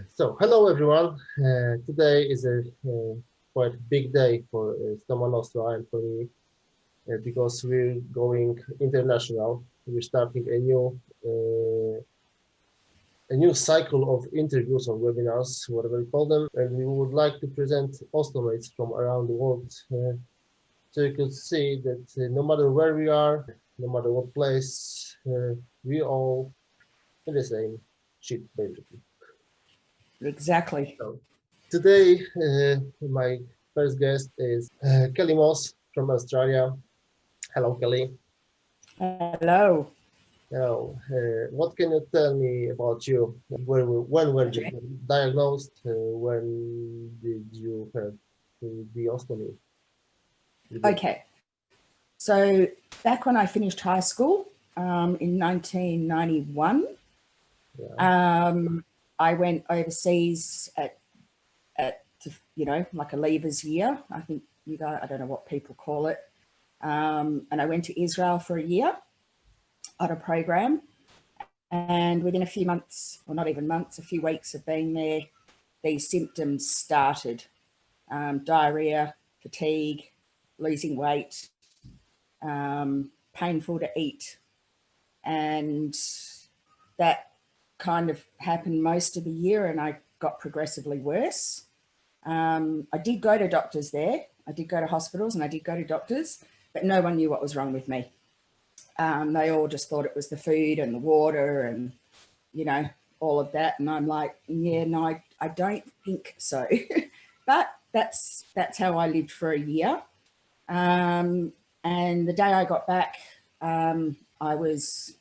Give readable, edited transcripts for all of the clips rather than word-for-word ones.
So, hello everyone. Today is a quite big day for StomaNostra and for me because we're going international. We're starting a new cycle of interviews or webinars, whatever we call them, and we would like to present ostomates from around the world, so you could see that no matter where we are, no matter what place, we all in the same shit, basically. Exactly. So, today, my first guest is Kelly Moss from Australia. Hello, Kelly. Hello. Hello. What can you tell me about you? When were you diagnosed? When did you have the ostomy? Okay. So back when I finished high school in 1991, I went overseas at like a leavers year. I think I don't know what people call it. And I went to Israel for a year on a program. And within a few months, or not even months, a few weeks of being there, these symptoms started. Diarrhea, fatigue, losing weight, painful to eat. And that kind of happened most of the year, and I got progressively worse. I did go to doctors there. I did go to hospitals and I did go to doctors, but no one knew what was wrong with me. They all just thought it was the food and the water and, all of that. And I'm like, yeah, no, I don't think so. But that's how I lived for a year. And the day I got back, I was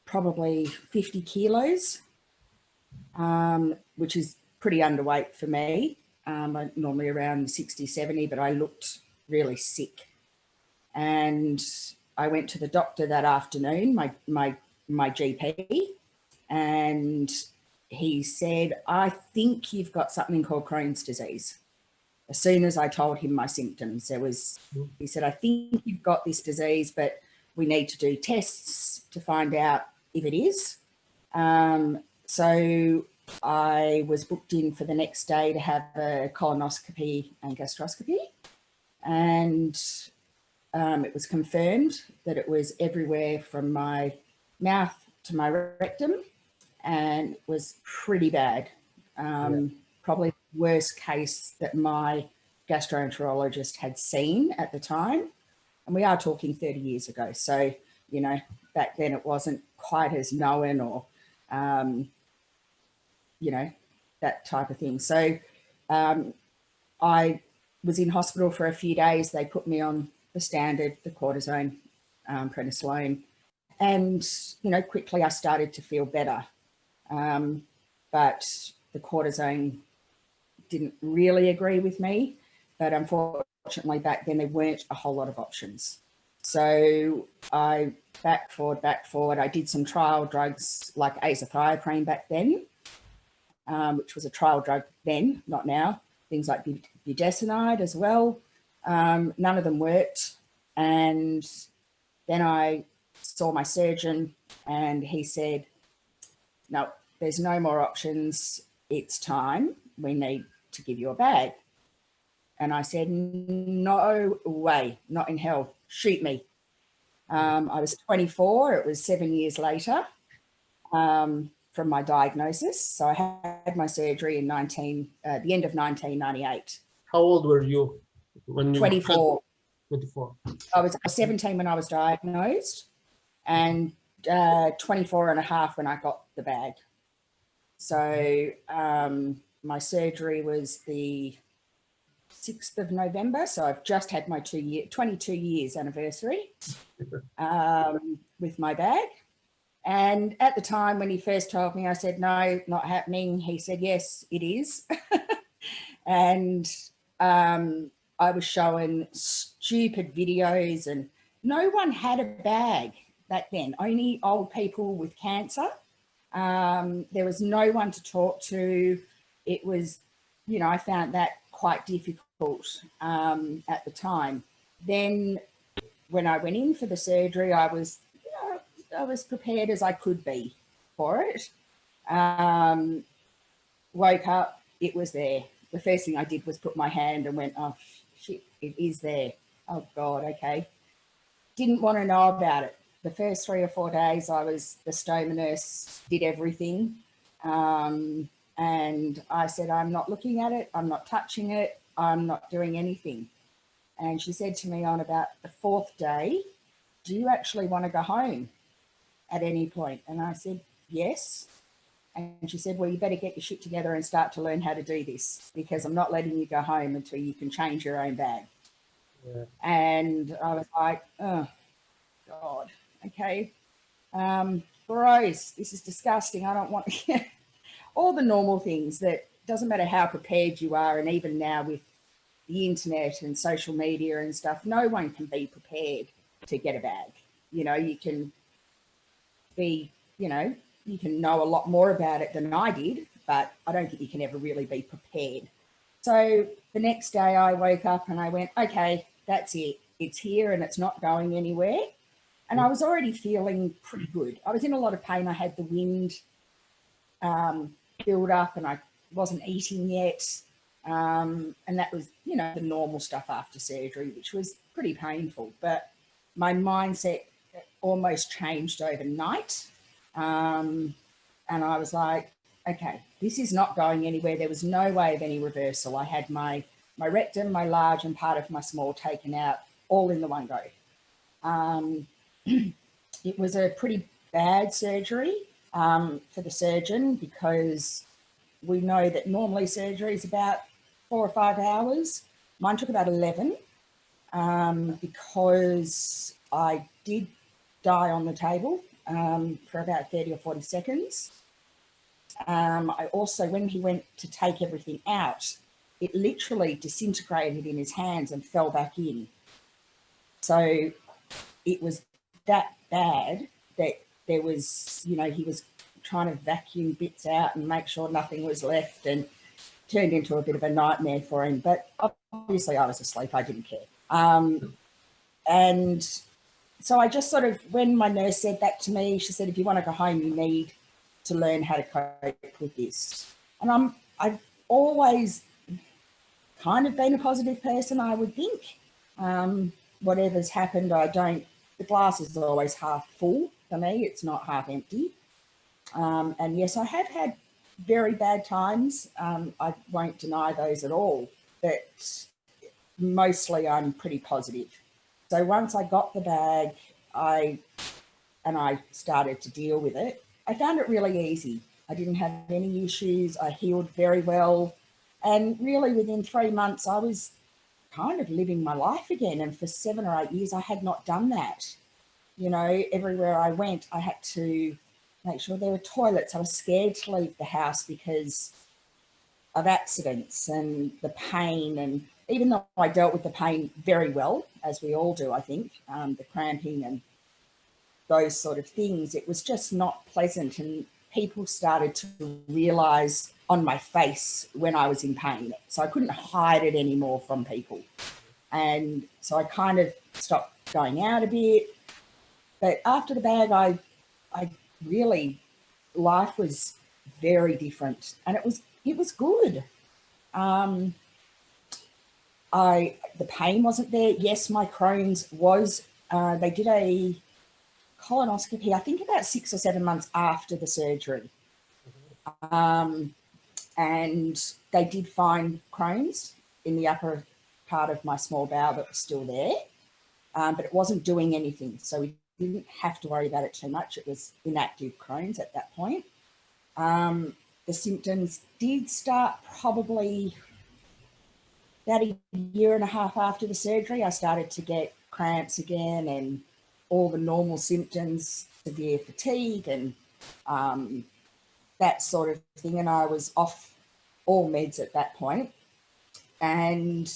probably 50 kilos, which is pretty underweight for me. I'm normally around 60, 70, but I looked really sick. And I went to the doctor that afternoon, my GP, and he said, I think you've got something called Crohn's disease. As soon as I told him my symptoms, he said, I think you've got this disease, but we need to do tests to find out if it is. So I was booked in for the next day to have a colonoscopy and gastroscopy. And it was confirmed that it was everywhere from my mouth to my rectum, and it was pretty bad. Probably the worst case that my gastroenterologist had seen at the time. And we are talking 30 years ago. So, back then it wasn't quite as known or, that type of thing. So I was in hospital for a few days. They put me on the standard, the cortisone, prednisolone. And, quickly I started to feel better. But the cortisone didn't really agree with me. But unfortunately, back then there weren't a whole lot of options. So I back forward. I did some trial drugs like azathioprine back then, which was a trial drug then, not now. Things like budesonide as well. None of them worked. And then I saw my surgeon and he said, no, there's no more options. It's time. We need to give you a bag. And I said, no way, not in hell, shoot me. I was 24, it was 7 years later from my diagnosis. So I had my surgery in the end of 1998. How old were you when you 24. 24. I was 17 when I was diagnosed and 24 and a half when I got the bag. So my surgery was the 6th of November. So I've just had my 22 years anniversary with my bag. And at the time when he first told me, I said, no, not happening. He said, yes, it is. And I was showing stupid videos and no one had a bag back then, only old people with cancer. There was no one to talk to. It was, I found that quite difficult at the time. Then when I went in for the surgery, I was prepared as I could be for it. woke up, it was there. The first thing I did was put my hand and went, oh, shit, it is there. Oh, God, okay. Didn't want to know about it. The first 3 or 4 days I was the stoma nurse, did everything. And I said, I'm not looking at it. I'm not touching it. I'm not doing anything. And she said to me on about the 4th day, do you actually want to go home at any point? And I said, yes. And she said, well, you better get your shit together and start to learn how to do this, because I'm not letting you go home until you can change your own bag. Yeah. And I was like, oh, God, okay. Gross, this is disgusting. I don't want to, all the normal things that doesn't matter how prepared you are. And even now with the internet and social media and stuff, no one can be prepared to get a bag. You know, you can be, you know, you can know a lot more about it than I did, but I don't think you can ever really be prepared. So the next day I woke up and I went, okay, that's it. It's here and it's not going anywhere. And I was already feeling pretty good. I was in a lot of pain. I had the wind build up and I wasn't eating yet. And that was, you know, the normal stuff after surgery, which was pretty painful. But my mindset almost changed overnight. And I was like, okay, this is not going anywhere. There was no way of any reversal. I had my rectum, my large and part of my small taken out all in the one go. It was a pretty bad surgery for the surgeon, because we know that normally surgery is about 4 or 5 hours. Mine took about 11 because I did die on the table for about 30 or 40 seconds. I also, when he went to take everything out, it literally disintegrated in his hands and fell back in. So it was that bad that there was, you know, he was trying to vacuum bits out and make sure nothing was left, and turned into a bit of a nightmare for him. But obviously I was asleep, I didn't care. And so I just sort of, when my nurse said that to me, she said, if you want to go home, you need to learn how to cope with this. And I've always kind of been a positive person, I would think. Whatever's happened, the glass is always half full for me. It's not half empty. And yes, I have had very bad times. I won't deny those at all, but mostly I'm pretty positive. So once I got the bag, I started to deal with it, I found it really easy. I didn't have any issues. I healed very well. And really within 3 months, I was kind of living my life again. And for 7 or 8 years, I had not done that. You know, everywhere I went, I had to make sure there were toilets. I was scared to leave the house because of accidents and the pain. And even though I dealt with the pain very well, as we all do, I think, the cramping and those sort of things, it was just not pleasant. And people started to realise on my face when I was in pain. So I couldn't hide it anymore from people. And so I kind of stopped going out a bit. But after the bag, I really, life was very different, and it was good. The pain wasn't there. Yes, my Crohn's was, they did a colonoscopy, I think about 6 or 7 months after the surgery. And they did find Crohn's in the upper part of my small bowel that was still there, but it wasn't doing anything. So we didn't have to worry about it too much. It was inactive Crohn's at that point. The symptoms did start probably about a year and a half after the surgery. I started to get cramps again and all the normal symptoms, severe fatigue and that sort of thing. And I was off all meds at that point. And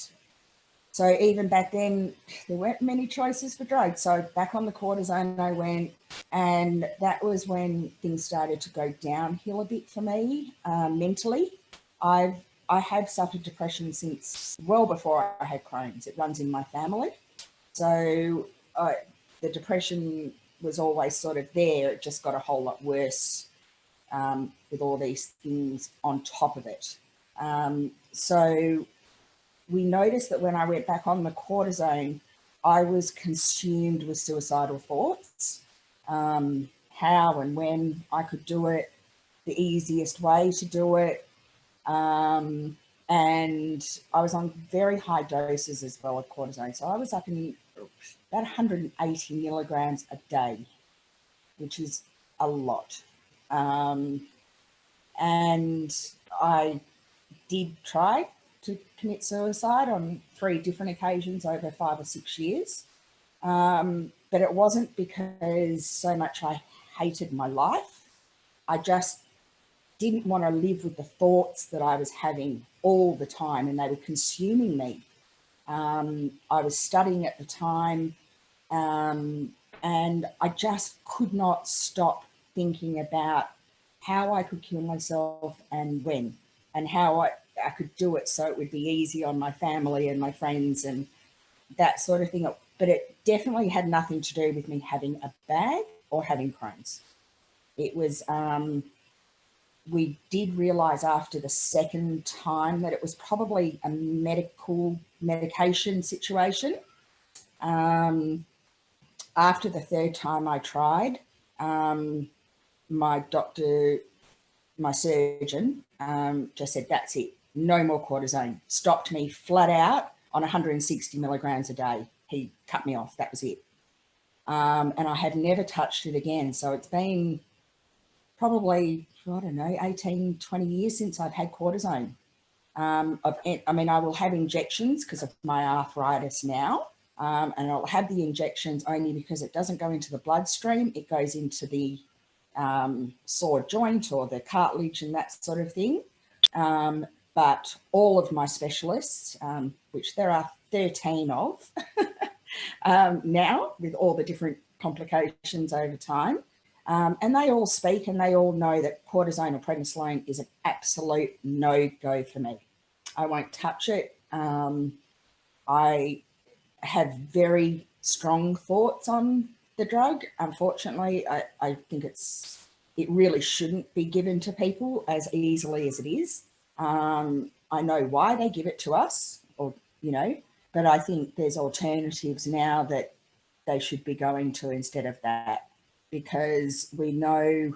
so even back then, there weren't many choices for drugs. So back on the cortisone I went, and that was when things started to go downhill a bit for me mentally. I have suffered depression since well before I had Crohn's. It runs in my family. So the depression was always sort of there. It just got a whole lot worse with all these things on top of it. So we noticed that when I went back on the cortisone, I was consumed with suicidal thoughts, how and when I could do it, the easiest way to do it. And I was on very high doses as well of cortisone. So I was up in about 180 milligrams a day, which is a lot. And I did try to commit suicide on 3 different occasions over 5 or 6 years. But it wasn't because so much I hated my life. I just didn't want to live with the thoughts that I was having all the time, and they were consuming me. I was studying at the time, and I just could not stop thinking about how I could kill myself and when, and how I could do it so it would be easy on my family and my friends and that sort of thing. But it definitely had nothing to do with me having a bag or having Crohn's. It was, we did realise after the second time that it was probably a medication situation. After the third time I tried, my doctor, my surgeon, just said, that's it, no more cortisone. Stopped me flat out on 160 milligrams a day. He cut me off, that was it. And I have never touched it again. So it's been probably, I don't know, 18, 20 years since I've had cortisone. I mean, I will have injections because of my arthritis now. And I'll have the injections only because it doesn't go into the bloodstream. It goes into the sore joint or the cartilage and that sort of thing. But all of my specialists, which there are 13 of now with all the different complications over time, and they all speak and they all know that cortisone or prednisolone is an absolute no-go for me. I won't touch it. I have very strong thoughts on the drug. Unfortunately, I think it really shouldn't be given to people as easily as it is. I know why they give it to us, or but I think there's alternatives now that they should be going to instead of that, because we know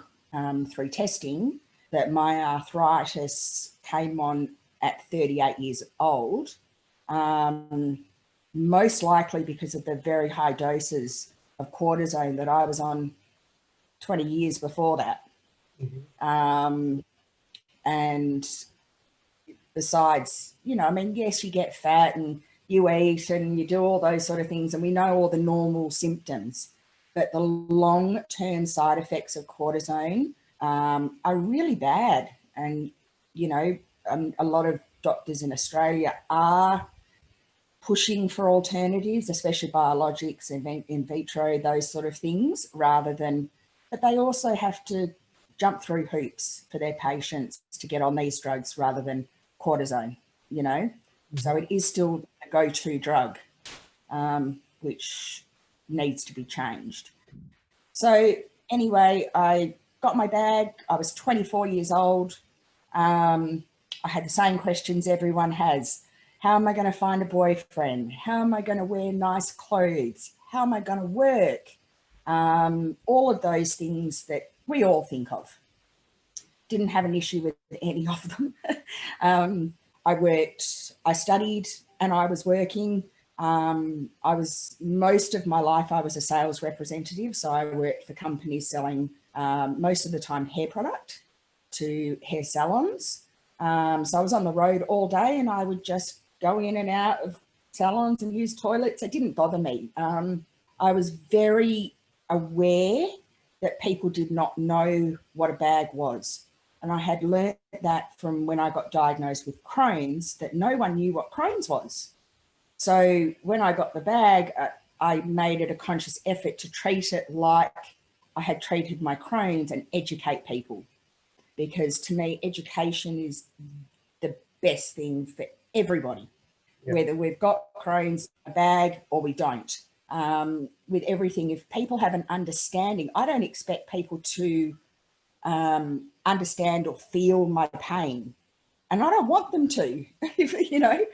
through testing that my arthritis came on at 38 years old, most likely because of the very high doses of cortisone that I was on 20 years before that. Mm-hmm. And besides, I mean, yes, you get fat and you eat and you do all those sort of things, and we know all the normal symptoms, but the long-term side effects of cortisone are really bad. And, a lot of doctors in Australia are pushing for alternatives, especially biologics and in vitro, those sort of things, but they also have to jump through hoops for their patients to get on these drugs rather than cortisone, So it is still a go-to drug, which needs to be changed. So anyway, I got my bag. I was 24 years old. I had the same questions everyone has. How am I going to find a boyfriend? How am I going to wear nice clothes? How am I going to work? All of those things that we all think of. Didn't have an issue with any of them. I studied and I was working. Most of my life, I was a sales representative. So I worked for companies selling most of the time hair product to hair salons. So I was on the road all day and I would just go in and out of salons and use toilets. It didn't bother me. I was very aware that people did not know what a bag was. And I had learned that from when I got diagnosed with Crohn's, that no one knew what Crohn's was. So when I got the bag, I made it a conscious effort to treat it like I had treated my Crohn's and educate people. Because to me, education is the best thing for everybody, whether we've got Crohn's, a bag, or we don't. With everything, if people have an understanding, I don't expect people to understand or feel my pain. And I don't want them to, you know,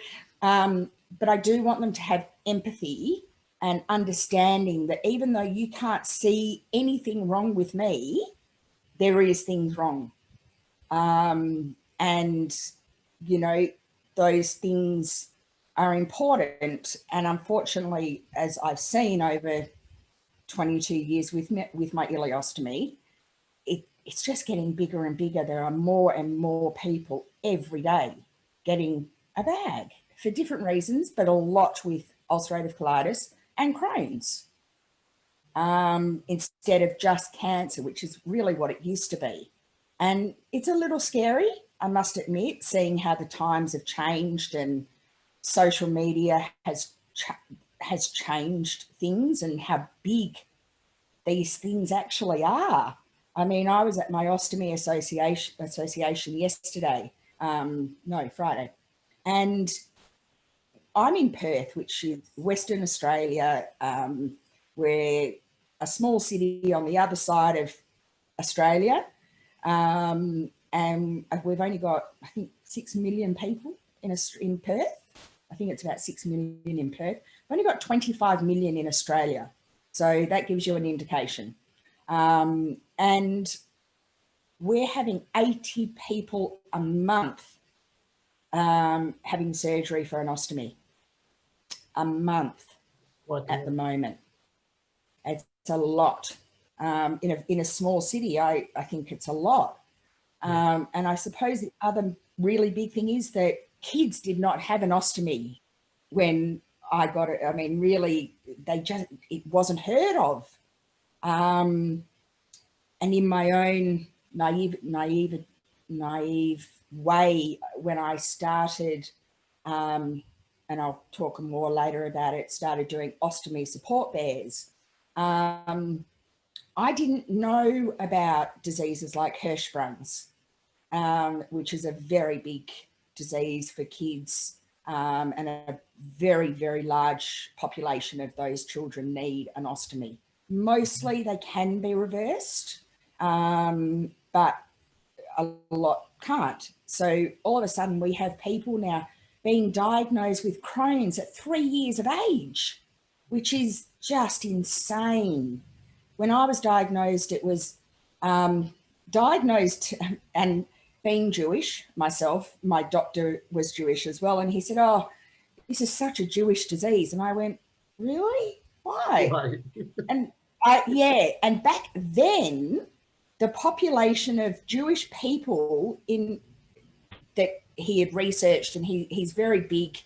but I do want them to have empathy and understanding that even though you can't see anything wrong with me, there is things wrong. And, you know, those things are important. And unfortunately, as I've seen over 22 years with my ileostomy, it's just getting bigger and bigger. There are more and more people every day getting a bag for different reasons, but a lot with ulcerative colitis and Crohn's, instead of just cancer, which is really what it used to be. And it's a little scary, I must admit, seeing how the times have changed and social media has changed things and how big these things actually are. I mean, I was at my Ostomy Association yesterday, Friday, and I'm in Perth, which is Western Australia. We're a small city on the other side of Australia, and we've only got, I think, 6 million people in Perth. I think it's about 6 million in Perth. We've only got 25 million in Australia, so that gives you an indication. And we're having 80 people a month having surgery for an ostomy. A month at the moment. It's a lot. In a small city, I think it's a lot. And I suppose the other really big thing is that kids did not have an ostomy when I got it. I mean, really, it wasn't heard of. And in my own naive way, when I started, and I'll talk more later about it, started doing ostomy support bears, I didn't know about diseases like Hirschsprung's, which is a very big disease for kids, and a very, very large population of those children need an ostomy. Mostly they can be reversed, but a lot can't. So all of a sudden we have people now being diagnosed with Crohn's at 3 years of age, which is just insane. When I was diagnosed, it was diagnosed, and being Jewish myself, my doctor was Jewish as well. And he said, "Oh, this is such a Jewish disease." And I went, "Really? Why?" And and back then, the population of Jewish people that he had researched, and he's very big,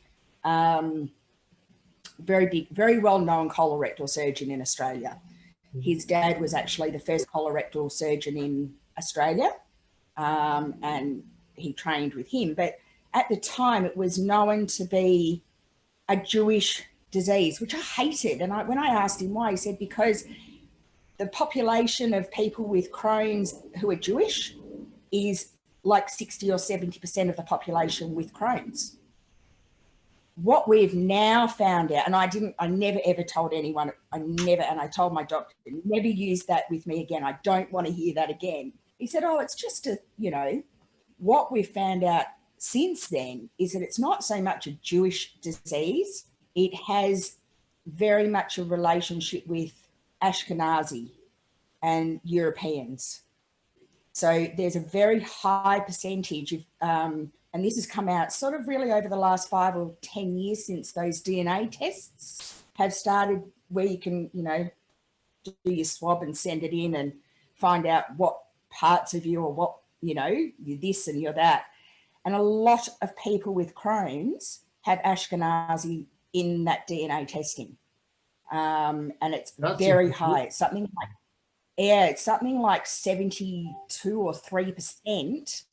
very well-known colorectal surgeon in Australia. His dad was actually the first colorectal surgeon in Australia, and he trained with him. But at the time, it was known to be a Jewish disease, which I hated. And when I asked him why, he said, because the population of people with Crohn's who are Jewish is like 60 or 70% of the population with Crohn's. What we've now found out, and I never ever told anyone, and I told my doctor, never use that with me again. I don't want to hear that again. He said, "Oh, it's just what we've found out since then is that it's not so much a Jewish disease. It has very much a relationship with Ashkenazi and Europeans. So there's a very high percentage of, and this has come out sort of really over the last 5 or 10 years since those DNA tests have started, where you can, do your swab and send it in and find out what parts of you, or what, you're this and you're that. And a lot of people with Crohn's have Ashkenazi in that DNA testing. And it's very high. It's something like 72 or 3%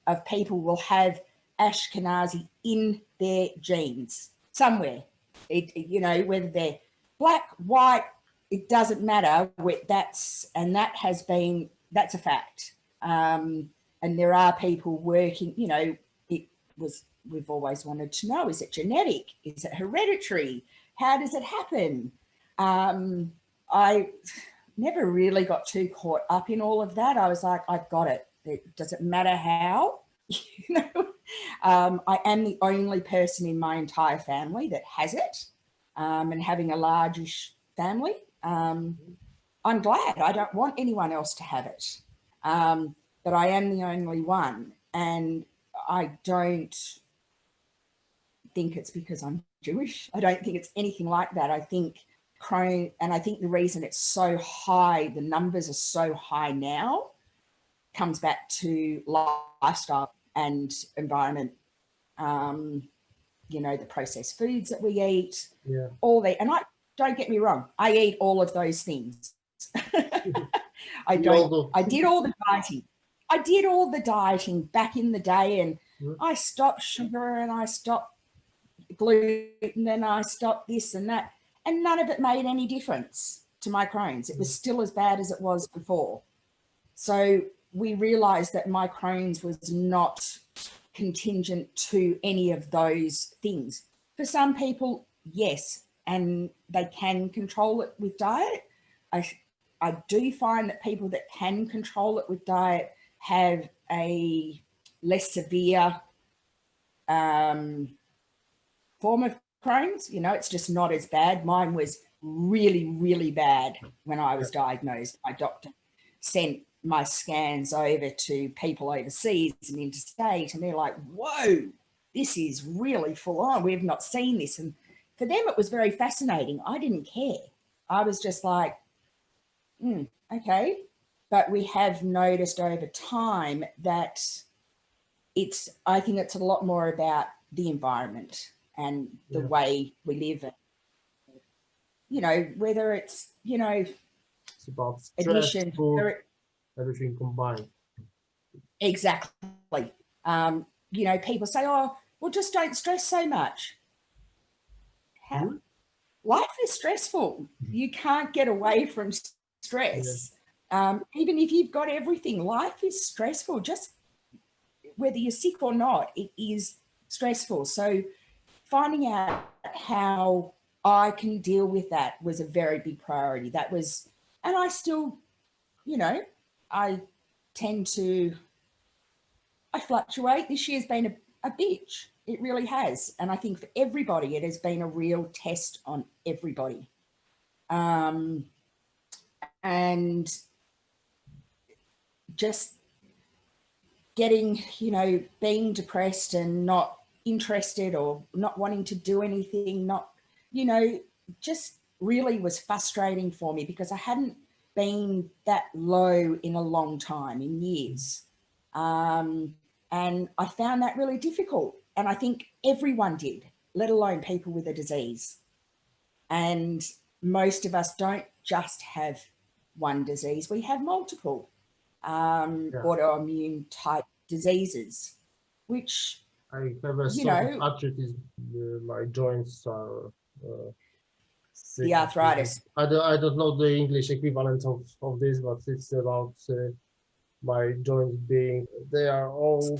of people will have Ashkenazi in their genes somewhere. Whether they're black, white, it doesn't matter. That's a fact. And there are people working, we've always wanted to know, is it genetic? Is it hereditary? How does it happen? never really got too caught up in all of that. I was like, I've got it. It doesn't matter how. You know, I am the only person in my entire family that has it, and having a largish family, I'm glad. I don't want anyone else to have it, but I am the only one, and I don't think it's because I'm Jewish. I don't think it's anything like that. I think Crohn, and I think the reason it's so high, the numbers are so high now, comes back to lifestyle and environment. You know, the processed foods that we eat, all that. And I don't get me wrong, I eat all of those things. I did all the dieting. I did all the dieting back in the day, and I stopped sugar and I stopped gluten and I stopped this and that, and none of it made any difference to my Crohn's. It was still as bad as it was before. So we realized that my Crohn's was not contingent to any of those things. For some people, yes, and they can control it with diet. I do find that people that can control it with diet have a less severe form of Crohn's. You know, it's just not as bad. Mine was really, really bad when I was diagnosed. My doctor sent my scans over to people overseas and interstate, and they're like, whoa, this is really full on. We've not seen this. And for them, it was very fascinating. I didn't care. I was just like, okay. But we have noticed over time that I think it's a lot more about the environment and the way we live. And, you know, whether it's, you know, it's about stress, admission, food, everything combined. Exactly. You know, people say, oh, well, just don't stress so much. How? Life is stressful. You can't get away from stress. Even if you've got everything, life is stressful. Just whether you're sick or not, it is stressful. So finding out how I can deal with that was a very big priority. That was, and I still, you know, I fluctuate. This year's been a bitch. It really has. And I think for everybody, it has been a real test on everybody. And just getting, you know, being depressed and not interested or not wanting to do anything, not, you know, just really was frustrating for me because I hadn't been that low in a long time, in years. And I found that really difficult. And I think everyone did, let alone people with a disease. And most of us don't just have one disease, we have multiple autoimmune type diseases, which I have a sort of arthritis. My joints are the arthritis. I don't know the English equivalent of this, but it's about my joints being, they are all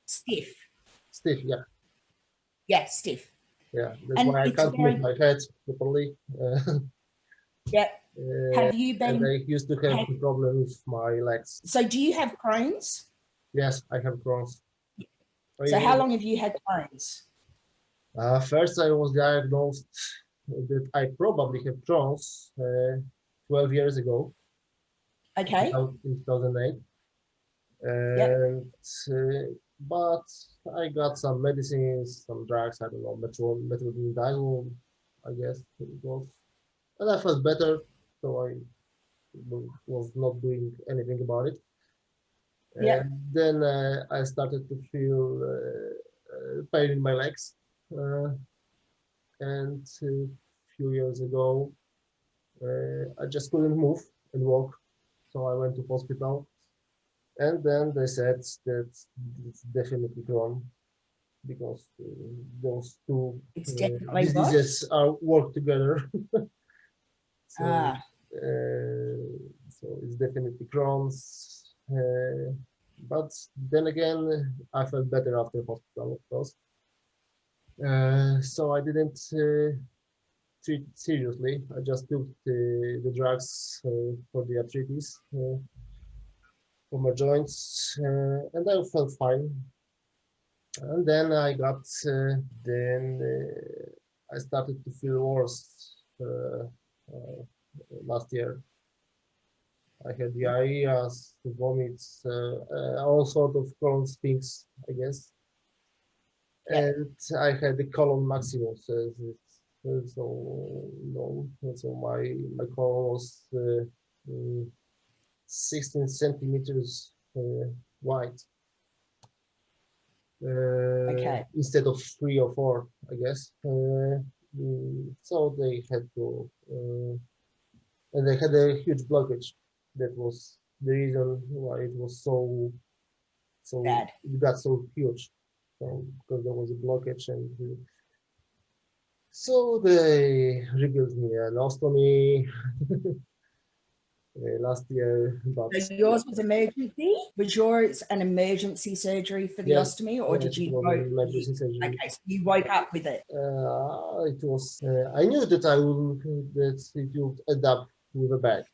stiff. Stiff, yeah, stiff. Yeah, that's why I can't move my head properly. Have you been? And I used to have a problem with my legs. So do you have Crohn's? Yes, I have Crohn's. So how long have you had Crohn's? First, I was diagnosed that I probably have Crohn's 12 years ago. Okay. In 2008. And but I got some medicines, some drugs, I don't know, metronidazole, I guess it was. And I felt better, so I was not doing anything about it. And then I started to feel pain in my legs. And a few years ago, I just couldn't move and walk. So I went to hospital. And then they said that it's definitely Crohn because those two diseases work together. So it's definitely Crohn's. But then again, I felt better after hospital, of course. So I didn't treat it seriously. I just took the drugs for the arthritis for my joints, and I felt fine. And then I got I started to feel worse last year. I had diarrheas, vomits, all sort of colon things, I guess. And I had the colon maximum, so my colon was 16 centimeters wide. Instead of 3 or 4, I guess. So they had to, and they had a huge blockage. That was the reason why it was so bad. It got so huge, because there was a blockage, and so they rebuilt me an ostomy last year. But so yours was emergency? Was yours an emergency surgery for the ostomy, or did you emergency surgery? Okay, so you woke up with it. It was. I knew that that it would end up with a bag.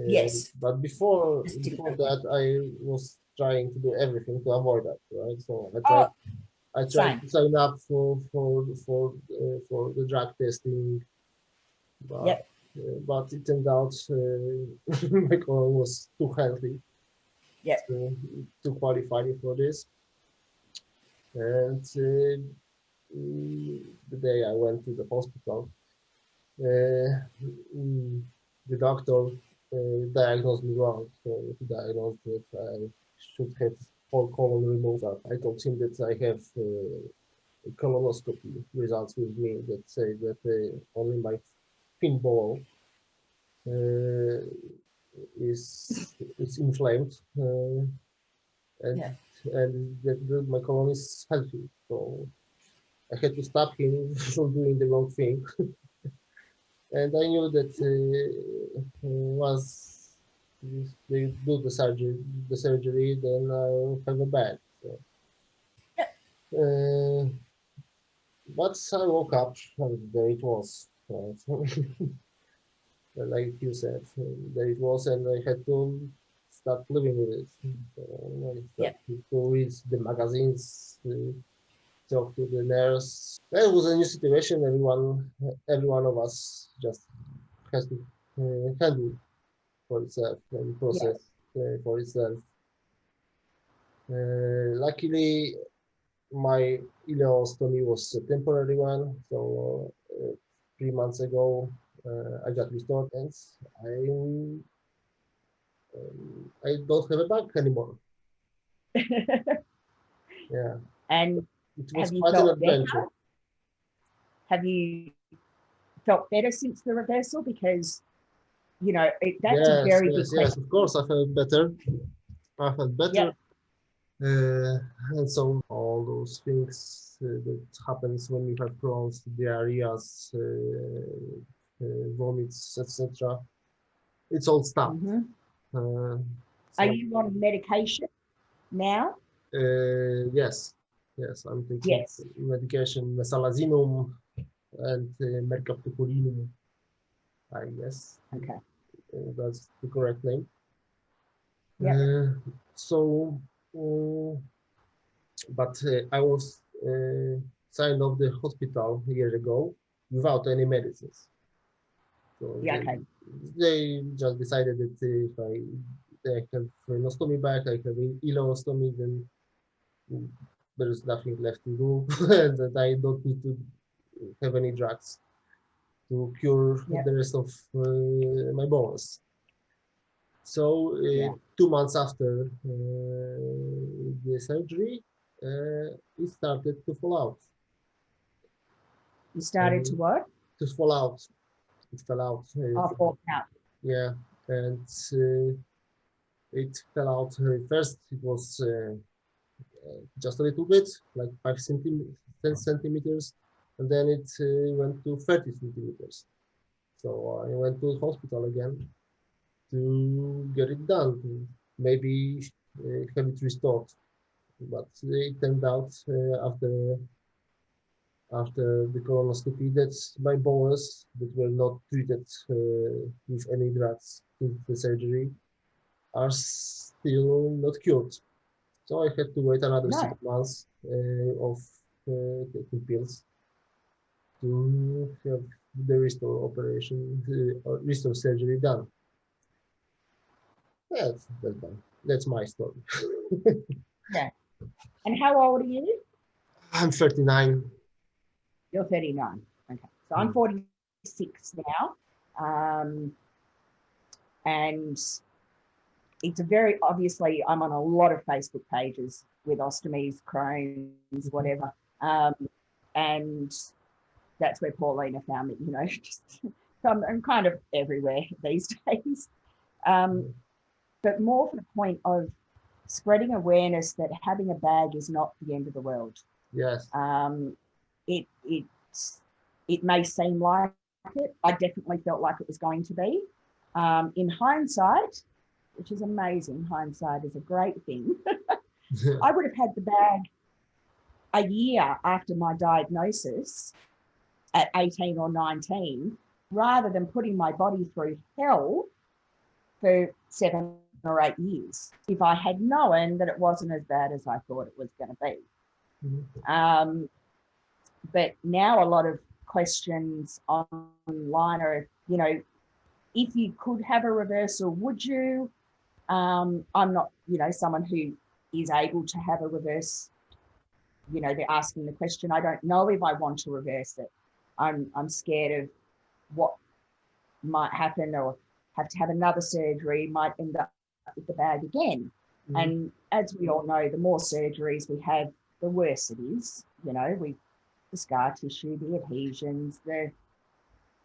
Yes. But before that, I was trying to do everything to avoid that. Right. So I tried to sign up for the drug testing. But it turned out my colon was too healthy to qualify for this. And the day I went to the hospital, the doctor diagnosed me wrong. So he diagnosed that I should have whole colon removed. I told him that I have colonoscopy results with me that say that only my thin bowel is inflamed, and that my colon is healthy. So I had to stop him from doing the wrong thing. And I knew that once they do the surgery, then I'll have a bag. So. But I woke up and there it was. Like you said, there it was, and I had to start living with it. So I started to read the magazines, talk to the nurse. It was a new situation. Every one of us just has to handle for itself and process for itself. Luckily, my ileostomy was a temporary one, so 3 months ago I got restored, and I don't have a back anymore. Yeah. And it was quite an adventure. Have you felt better since the reversal? Because that's a very big question. Yes, of course I felt better. And so all those things that happens when you have Crohn's, diarrheas, vomits, etc. It's all stopped. Are you on medication now? Yes, I'm taking medication, mesalazinum and mercaptopurinum, I guess. Okay. That's the correct name. But I was signed off the hospital a year ago without any medicines. So they just decided that if I have an ostomy bag, I have an ileostomy, then there's nothing left to do, and that I don't need to have any drugs to cure the rest of my bones. So 2 months after the surgery, it started to fall out. You started to what? To fall out. It fell out. Fall out. Yeah, and it fell out. First, it was just a little bit, like 10 centimeters, and then it went to 30 centimeters. So I went to the hospital again to get it done, maybe have it restored. But it turned out after the colonoscopy that my bowels that were not treated with any drugs in the surgery are still not cured. So I had to wait another No. 6 months of taking pills to have the restore operation, restore surgery done. That's done. That's my story. Yeah. And how old are you? I'm 39. You're 39. Okay. So I'm 46 now. And it's a very, obviously, I'm on a lot of Facebook pages with ostomies, Crohn's, whatever. And that's where Paulina found me, you know, just I'm kind of everywhere these days. But more for the point of spreading awareness that having a bag is not the end of the world. Yes. It may seem like it. I definitely felt like it was going to be. In hindsight, which is amazing, hindsight is a great thing. I would have had the bag a year after my diagnosis at 18 or 19, rather than putting my body through hell for 7 or 8 years, if I had known that it wasn't as bad as I thought it was going to be. But now a lot of questions online are, you know, if you could have a reversal, would you? I'm not, you know, someone who is able to have a reverse. You know, they're asking the question. I don't know if I want to reverse it. I'm scared of what might happen, or have to have another surgery, might end up with the bag again. And as we all know, the more surgeries we have, the worse it is. You know, the scar tissue, the adhesions,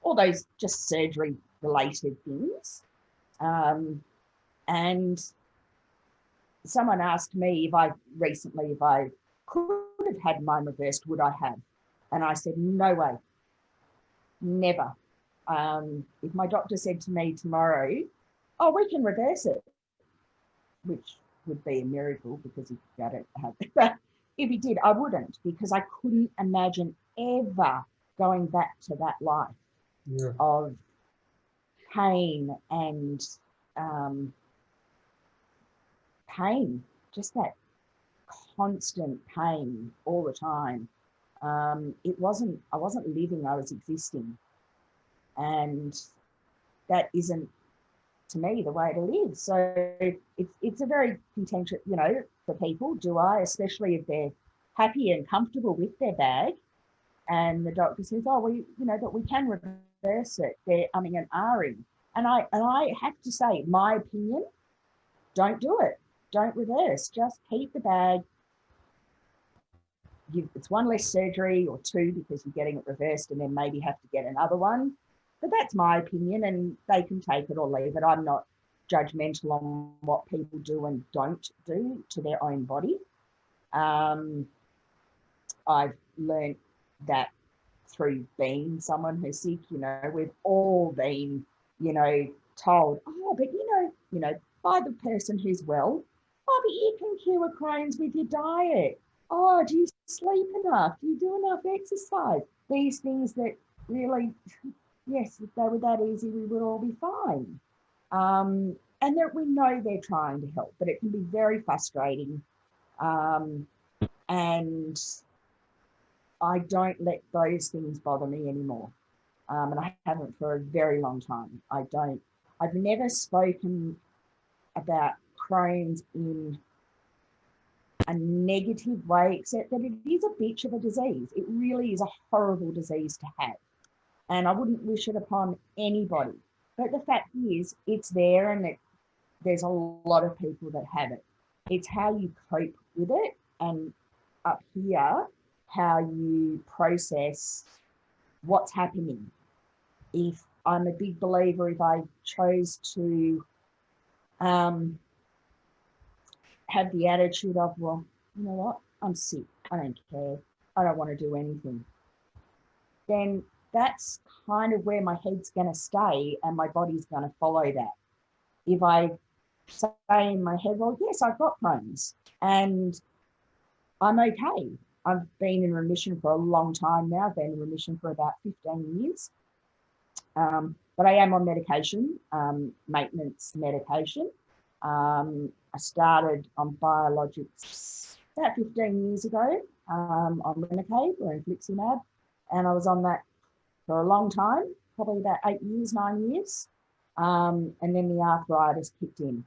all those just surgery related things. And someone asked me if I could have had mine reversed, would I have? And I said, no way, never. If my doctor said to me tomorrow, oh, we can reverse it, which would be a miracle because he got it. But if he did, I wouldn't, because I couldn't imagine ever going back to that life of pain and pain, just that constant pain all the time. I wasn't living, I was existing. And that isn't, to me, the way to live. So it's a very contentious, you know, for people, especially if they're happy and comfortable with their bag, and the doctor says, oh, well, you know, that we can reverse it. They're umming and ahhing. And I have to say, my opinion, don't do it. Don't reverse. Just keep the bag. It's one less surgery, or two, because you're getting it reversed and then maybe have to get another one. But that's my opinion, and they can take it or leave it. I'm not judgmental on what people do and don't do to their own body. I've learned that through being someone who's sick. You know, we've all been, you know, told, oh, but you know, by the person who's well, oh, but you can cure Crohn's with your diet. Oh, do you sleep enough? Do you do enough exercise? These things that really, yes, if they were that easy, we would all be fine. And that we know they're trying to help, but it can be very frustrating. And I don't let those things bother me anymore. And I haven't for a very long time. I've never spoken about Crohn's in a negative way, except that it is a bitch of a disease. It really is a horrible disease to have. And I wouldn't wish it upon anybody. But the fact is, it's there, and there's a lot of people that have it. It's how you cope with it, and up here, how you process what's happening. If I'm a big believer, if I chose to have the attitude of, well, you know what, I'm sick, I don't care, I don't want to do anything, then that's kind of where my head's going to stay, and my body's going to follow that. If I say in my head, well, yes, I've got Crohn's and I'm okay, I've been in remission for a long time now. I've been in remission for about 15 years. But I am on medication, maintenance medication. I started on biologics about 15 years ago on Remicade or infliximab, and I was on that for a long time, probably about 8 years, 9 years. And then the arthritis kicked in.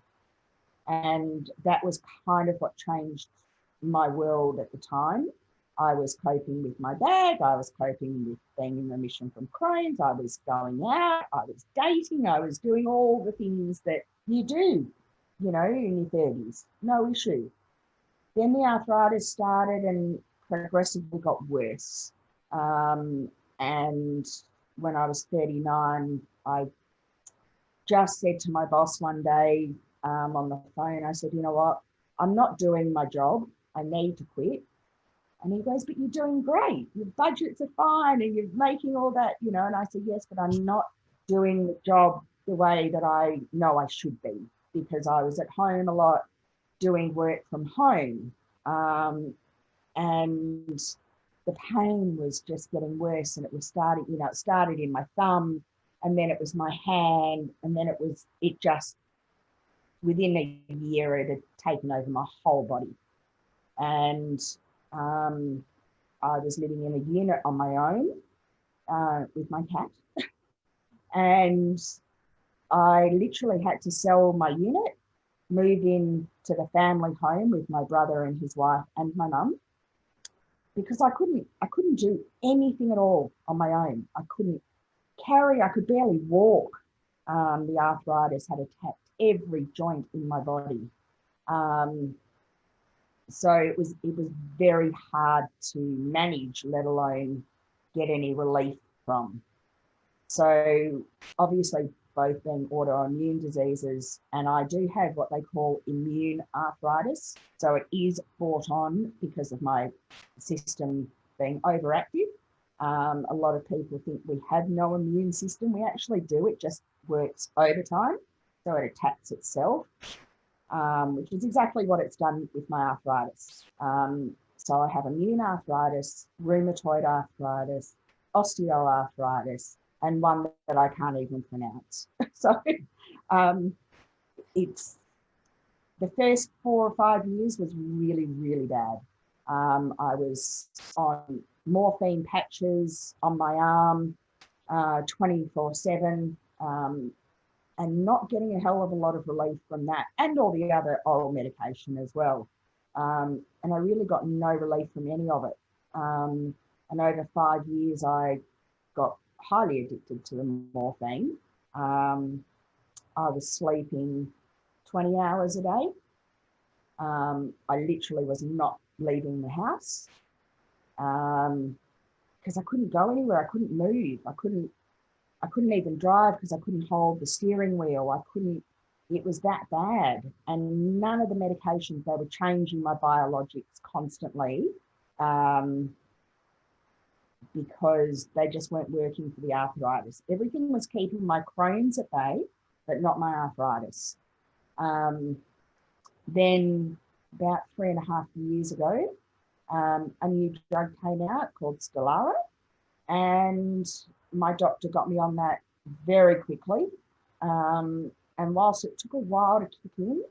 And that was kind of what changed my world at the time. I was coping with my bag. I was coping with being in remission from Crohn's. I was going out. I was dating. I was doing all the things that you do, you know, in your 30s. No issue. Then the arthritis started and progressively got worse. And when I was 39, I just said to my boss one day on the phone, I said, you know what, I'm not doing my job. I need to quit. And he goes, but you're doing great. Your budgets are fine and you're making all that, you know. And I said, yes, but I'm not doing the job the way that I know I should be, because I was at home a lot doing work from home. And the pain was just getting worse, and it was starting, you know, it started in my thumb, and then it was my hand, and then it just, within a year, it had taken over my whole body. And I was living in a unit on my own with my cat. And I literally had to sell my unit, move in to the family home with my brother and his wife and my mum, because I couldn't do anything at all on my own. I couldn't carry, I could barely walk. The arthritis had attacked every joint in my body. So it was very hard to manage, let alone get any relief from. So obviously both being autoimmune diseases, and I do have what they call immune arthritis. So it is brought on because of my system being overactive. A lot of people think we have no immune system. We actually do. It just works overtime. So it attacks itself, which is exactly what it's done with my arthritis. So I have immune arthritis, rheumatoid arthritis, osteoarthritis, and one that I can't even pronounce. So it's the first 4 or 5 years was really, really bad. I was on morphine patches on my arm 24/7, and not getting a hell of a lot of relief from that, and all the other oral medication as well. And I really got no relief from any of it. And over 5 years, I got highly addicted to the morphine. I was sleeping 20 hours a day. I literally was not leaving the house because I couldn't go anywhere. I couldn't move. I couldn't even drive because I couldn't hold the steering wheel. It was that bad. And none of the medications, they were changing my biologics constantly because they just weren't working for the arthritis. Everything was keeping my Crohn's at bay, but not my arthritis. Then about 3.5 years ago, a new drug came out called Stelara, and my doctor got me on that very quickly. And whilst it took a while to kick in,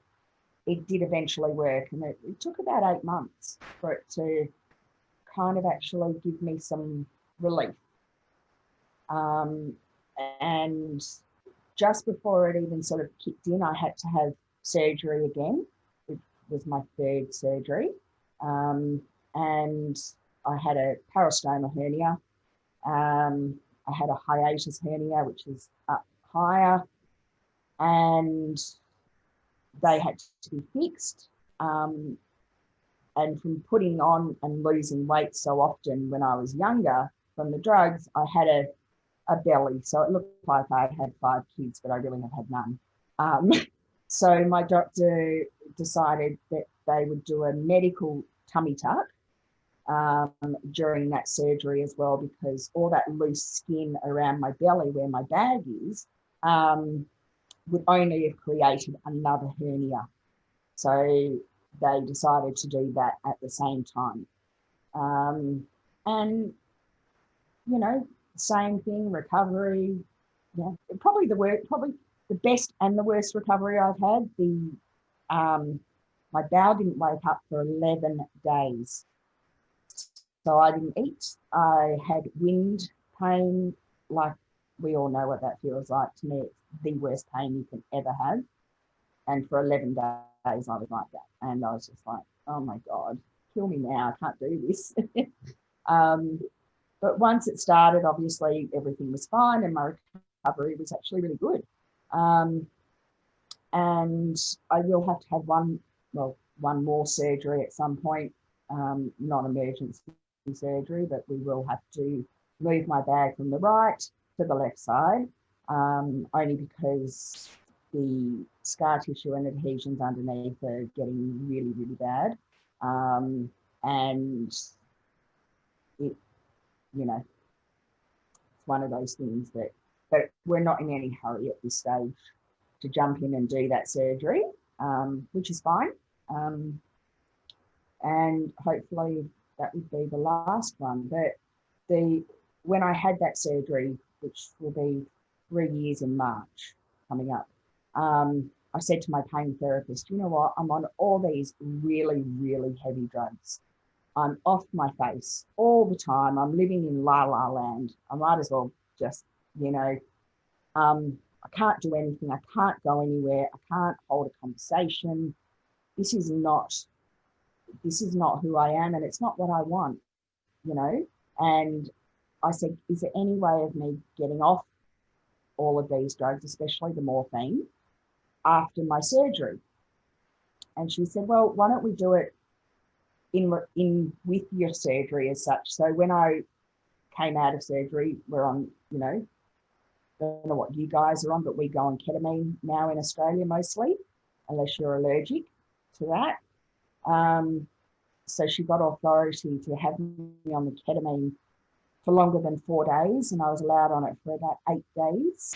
it did eventually work. And it took about 8 months for it to kind of actually give me some relief. And just before it even sort of kicked in, I had to have surgery again. It was my 3rd surgery. And I had a parastoma hernia. I had a hiatus hernia, which is up higher, and they had to be fixed. And from putting on and losing weight so often when I was younger from the drugs, I had a belly. So it looked like I had 5 kids, but I really have had none. So my doctor decided that they would do a medical tummy tuck during that surgery as well, because all that loose skin around my belly where my bag is would only have created another hernia. So they decided to do that at the same time. And, you know, same thing, recovery. Yeah, probably the best and the worst recovery I've had. My bowel didn't wake up for 11 days. So I didn't eat. I had wind pain, like we all know what that feels like. To me, it's the worst pain you can ever have. And for 11 days, I was like that. And I was just like, oh my God, kill me now. I can't do this. But once it started, obviously everything was fine and my recovery was actually really good. And I will have to have one more surgery at some point, not emergency surgery, but we will have to move my bag from the right to the left side, only because the scar tissue and adhesions underneath are getting really, really bad. And it, you know, it's one of those things but we're not in any hurry at this stage to jump in and do that surgery, which is fine. And hopefully that would be the last one. But when I had that surgery, which will be 3 years in March coming up, I said to my pain therapist, you know what, I'm on all these really, really heavy drugs. I'm off my face all the time. I'm living in la la land. I might as well just, you know, I can't do anything. I can't go anywhere. I can't hold a conversation. This is not who I am, and it's not what I want, you know. And I said, is there any way of me getting off all of these drugs, especially the morphine, after my surgery? And she said, well, why don't we do it in with your surgery as such? So when I came out of surgery, we're on, you know, I don't know what you guys are on, but we go on ketamine now in Australia mostly, unless you're allergic to that. So she got authority to have me on the ketamine for longer than 4 days, and I was allowed on it for about 8 days,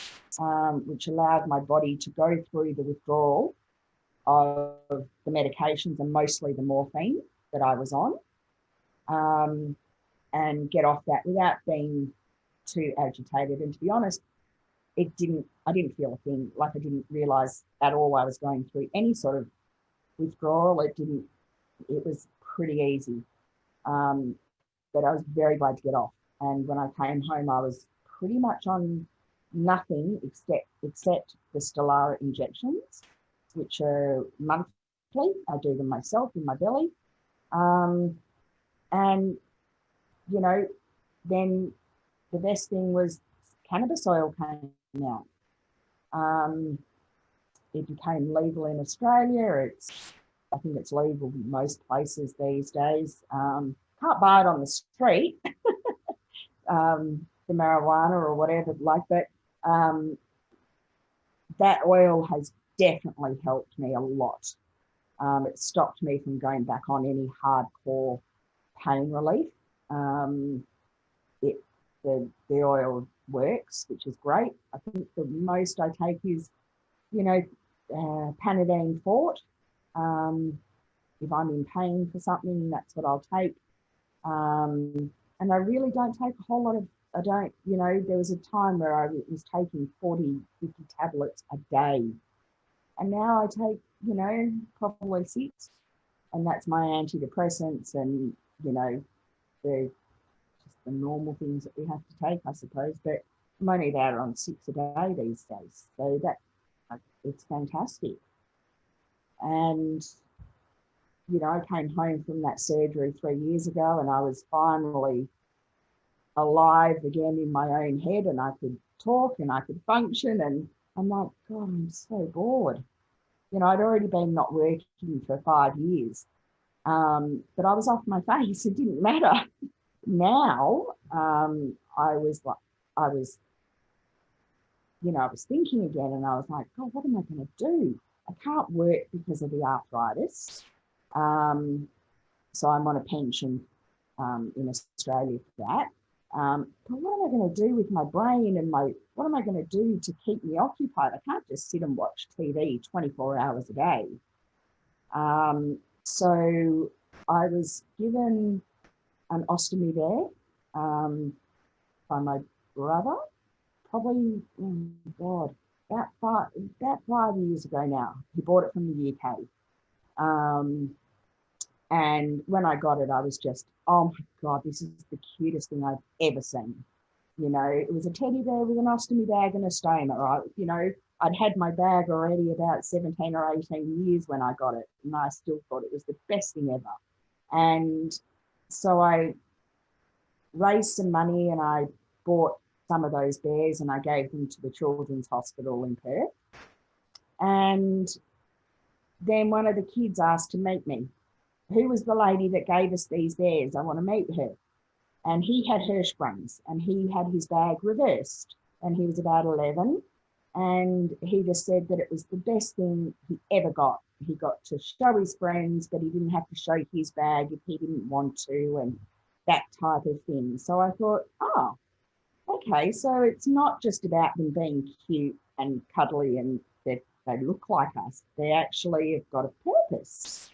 which allowed my body to go through the withdrawal of the medications and mostly the morphine that I was on, and get off that without being too agitated. And to be honest, I didn't feel a thing. Like, I didn't realize at all I was going through any sort of withdrawal. It was pretty easy. But I was very glad to get off. And when I came home, I was pretty much on nothing except the Stellara injections, which are monthly. I do them myself in my belly. And, you know, then the best thing was cannabis oil came out. It became legal in Australia. I think it's legal in most places these days. Can't buy it on the street, the marijuana or whatever like that. That oil has definitely helped me a lot. It stopped me from going back on any hardcore pain relief. The oil works, which is great. I think the most I take is, you know, Panadine Fort. If I'm in pain for something, that's what I'll take. And I really don't take a whole lot of, you know, there was a time where I was taking 40, 50 tablets a day. And now I take, you know, probably 6. And that's my antidepressants and, you know, the normal things that we have to take, I suppose. But I'm only about on 6 a day these days. So it's fantastic. And, you know, I came home from that surgery 3 years ago and I was finally alive again in my own head, and I could talk and I could function. And I'm like, God, I'm so bored. You know, I'd already been not working for 5 years, but I was off my face. It didn't matter. Now, I was thinking again, and I was like, God, what am I going to do? I can't work because of the arthritis. So I'm on a pension in Australia for that. But what am I going to do with my brain and what am I going to do to keep me occupied? I can't just sit and watch TV 24 hours a day. So I was given an ostomy bear by my brother, probably, oh God, about 5 years ago now. He bought it from the UK. And when I got it, I was just, oh my God, this is the cutest thing I've ever seen. You know, it was a teddy bear with an ostomy bag and a stoma. You know, I'd had my bag already about 17 or 18 years when I got it, and I still thought it was the best thing ever. And so I raised some money and I bought some of those bears and I gave them to the Children's Hospital in Perth. And then one of the kids asked to meet me. Who was the lady that gave us these bears? I want to meet her. And he had Hirschsprungs and he had his bag reversed and he was about 11. And he just said that it was the best thing he ever got. He got to show his friends, but he didn't have to show his bag if he didn't want to, and that type of thing. So I thought, oh, okay, so it's not just about them being cute and cuddly and that they look like us. They actually have got a purpose.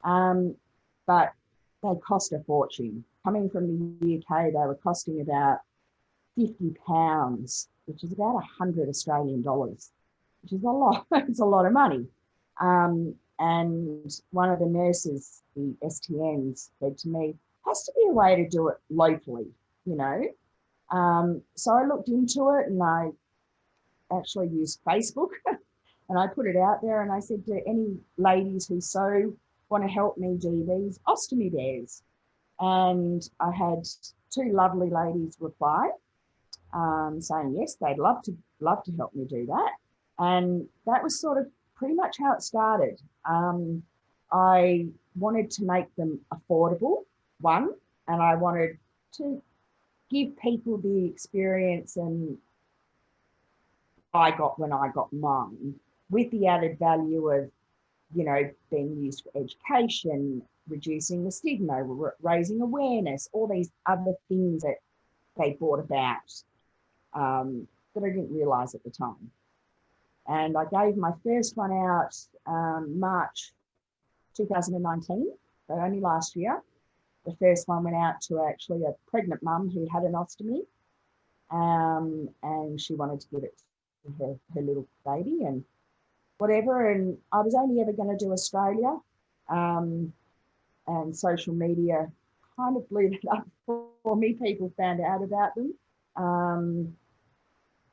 But they cost a fortune. Coming from the UK, they were costing about £50, which is about 100 Australian dollars, which is a lot. It's a lot of money. And one of the nurses, the STNs, said to me, has to be a way to do it locally, you know. So I looked into it and I actually used Facebook and I put it out there and I said to any ladies who so want to help me do these ostomy bears. And I had 2 lovely ladies reply saying, yes, they'd love to help me do that. And that was sort of pretty much how it started. I wanted to make them affordable, one, and I wanted to give people the experience and I got when I got mine, with the added value of, you know, being used for education, reducing the stigma, raising awareness, all these other things that they brought about that I didn't realise at the time. And I gave my first one out March 2019, so only last year. The first one went out to actually a pregnant mum who had an ostomy, and she wanted to give it to her little baby and whatever. And I was only ever going to do Australia, and social media kind of blew it up for me. People found out about them,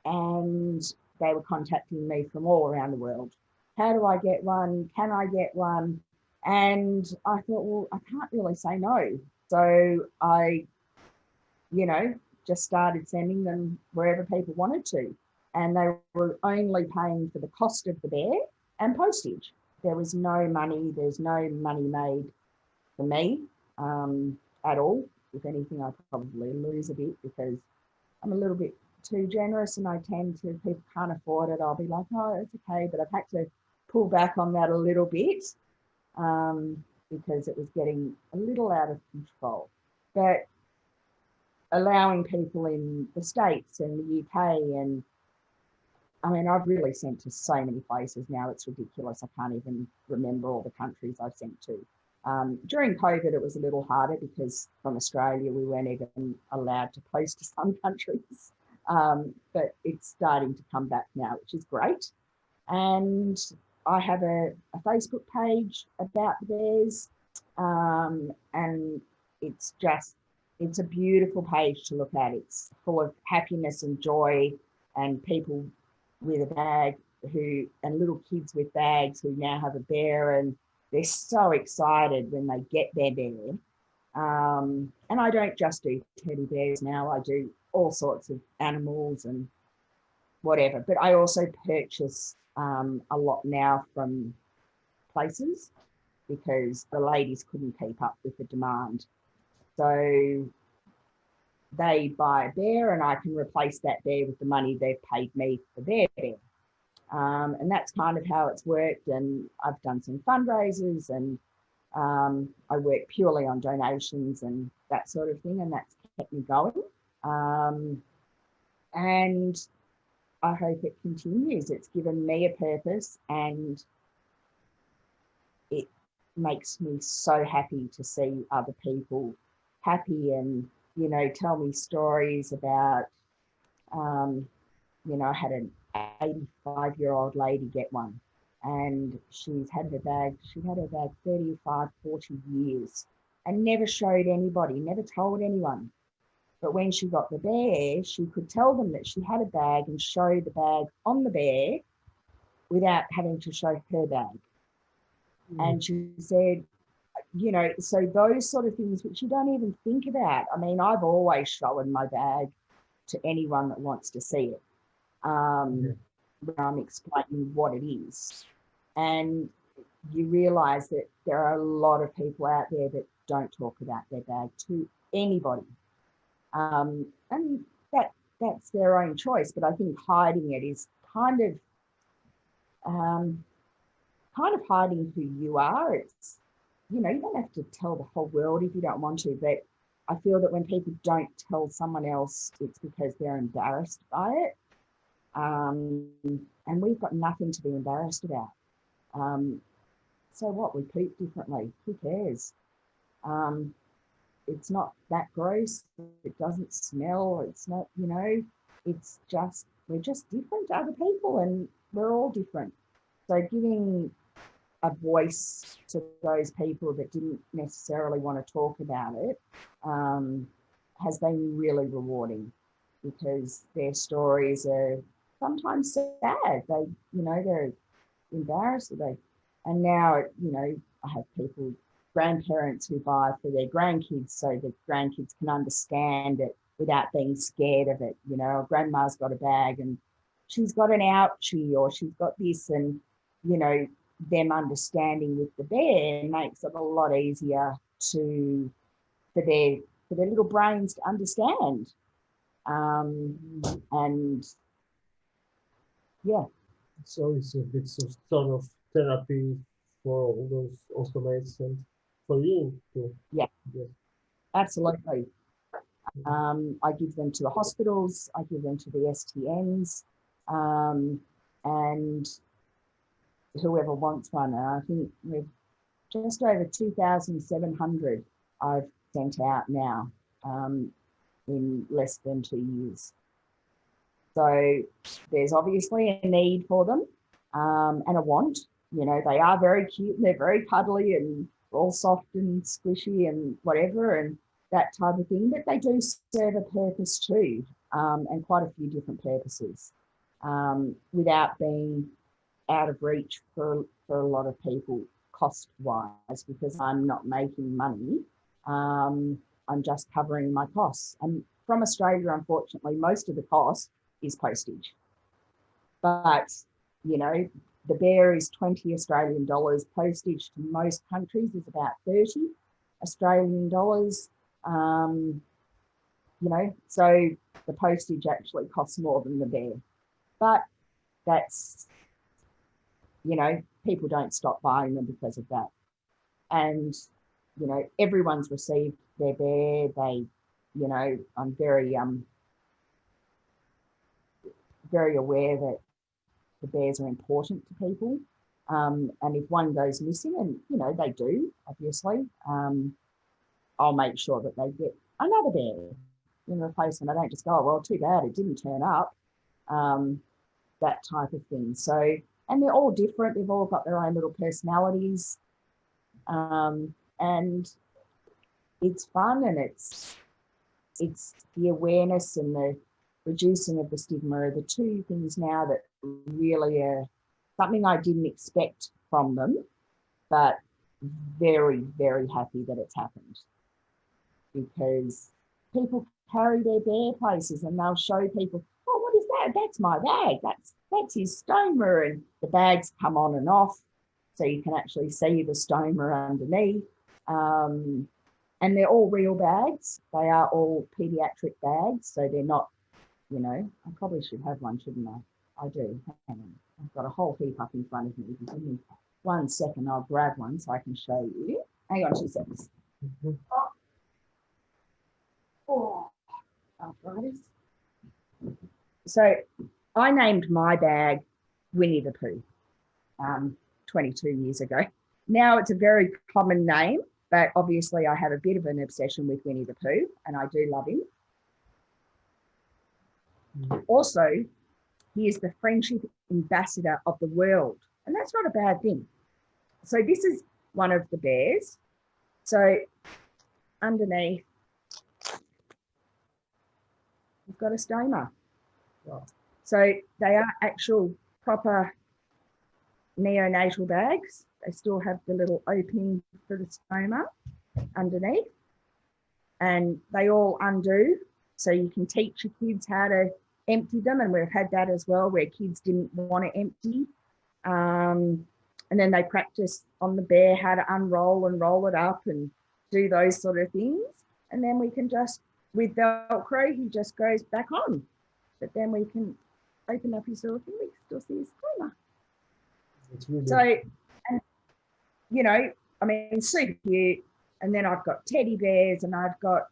and they were contacting me from all around the world. How do I get one? Can I get one? And I thought, well, I can't really say no. So I, you know, just started sending them wherever people wanted to. And they were only paying for the cost of the bear and postage. There was no money, there's no money made for me at all. If anything, I probably lose a bit because I'm a little bit too generous and I tend to, if people can't afford it, I'll be like, oh, it's okay. But I've had to pull back on that a little bit because it was getting a little out of control. But allowing people in the States and the UK, and I mean, I've really sent to so many places now, it's ridiculous. I can't even remember all the countries I've sent to. During COVID, it was a little harder because from Australia, we weren't even allowed to post to some countries. But it's starting to come back now, which is great. And I have a Facebook page about the bears, and it's a beautiful page to look at. It's full of happiness and joy and people with a bag and little kids with bags who now have a bear, and they're so excited when they get their bear. And I don't just do teddy bears now, I do all sorts of animals and whatever, but I also purchase a lot now from places because the ladies couldn't keep up with the demand. So they buy a bear and I can replace that bear with the money they've paid me for their bear. And that's kind of how it's worked. And I've done some fundraisers and I work purely on donations and that sort of thing. And that's kept me going. And I hope it continues. It's given me a purpose and it makes me so happy to see other people happy and, you know, tell me stories about, you know, I had an 85-year-old lady get one, and she'd had her bag 35, 40 years and never showed anybody, never told anyone. But when she got the bear, she could tell them that she had a bag and show the bag on the bear without having to show her bag. And she said, you know, so those sort of things which you don't even think about. I mean, I've always shown my bag to anyone that wants to see it. When I'm explaining what it is. And you realise that there are a lot of people out there that don't talk about their bag to anybody. And that's their own choice, but I think hiding it is kind of hiding who you are. It's, you know, you don't have to tell the whole world if you don't want to, but I feel that when people don't tell someone else, it's because they're embarrassed by it. And we've got nothing to be embarrassed about. So what, we poop differently, who cares? It's not that gross, it doesn't smell, it's not, you know, it's just, we're just different to other people, and we're all different. So giving a voice to those people that didn't necessarily want to talk about it has been really rewarding, because their stories are sometimes sad. They, you know, they're embarrassed. And now, you know, I have people, grandparents who buy for their grandkids so the grandkids can understand it without being scared of it. You know, grandma's got a bag and she's got an ouchie, or she's got this, and, you know, them understanding with the bear makes it a lot easier for their little brains to understand. And yeah. So it's a bit sort of therapy for all those ostomates and for you too. Yeah. Absolutely. I give them to the hospitals, I give them to the STNs, and whoever wants one. I think we've just over 2,700 I've sent out now in less than 2 years. So there's obviously a need for them and a want. You know, they are very cute and they're very cuddly and all soft and squishy and whatever and that type of thing, but they do serve a purpose too, and quite a few different purposes, without being out of reach for a lot of people cost-wise, because I'm not making money. I'm just covering my costs. And from Australia, unfortunately, most of the cost is postage. But, you know, the bear is 20 Australian dollars. Postage to most countries is about 30 Australian dollars. You know, so the postage actually costs more than the bear. But that's, you know, people don't stop buying them because of that. And, you know, everyone's received their bear. They, you know, I'm very aware that the bears are important to people. And if one goes missing, and, you know, they do, obviously, I'll make sure that they get another bear in replacement. I don't just go, oh, well, too bad, it didn't turn up, that type of thing. So, and they're all different. They've all got their own little personalities. And it's fun, and it's the awareness and the reducing of the stigma are the two things now that really are something I didn't expect from them, but very, very happy that it's happened, because people carry their bear places and they'll show people, oh, what is that? That's my bag. That's his stoma, and the bags come on and off, so you can actually see the stoma underneath. And they're all real bags. They are all pediatric bags, so they're not, you know, I probably should have one, shouldn't I? I do. Hang on. I've got a whole heap up in front of me. Give me 1 second, I'll grab one so I can show you. Hang on 2 seconds. Oh, arthritis. So I named my bag Winnie the Pooh 22 years ago. Now it's a very common name, But obviously I have a bit of an obsession with Winnie the Pooh, and I do love him. Also, he is the friendship ambassador of the world, and that's not a bad thing. So this is one of the bears. So underneath, we've got a stoma. Wow. So they are actual proper neonatal bags. They still have the little opening for the stoma underneath, and they all undo. So you can teach your kids how to empty them, and we've had that as well, where kids didn't want to empty. And then they practice on the bear how to unroll and roll it up and do those sort of things. And then we can just, with Velcro, he just goes back on. But then we can open up his little thing, we can still see his stoma. Really so, and, you know, I mean, super cute. And then I've got teddy bears, and I've got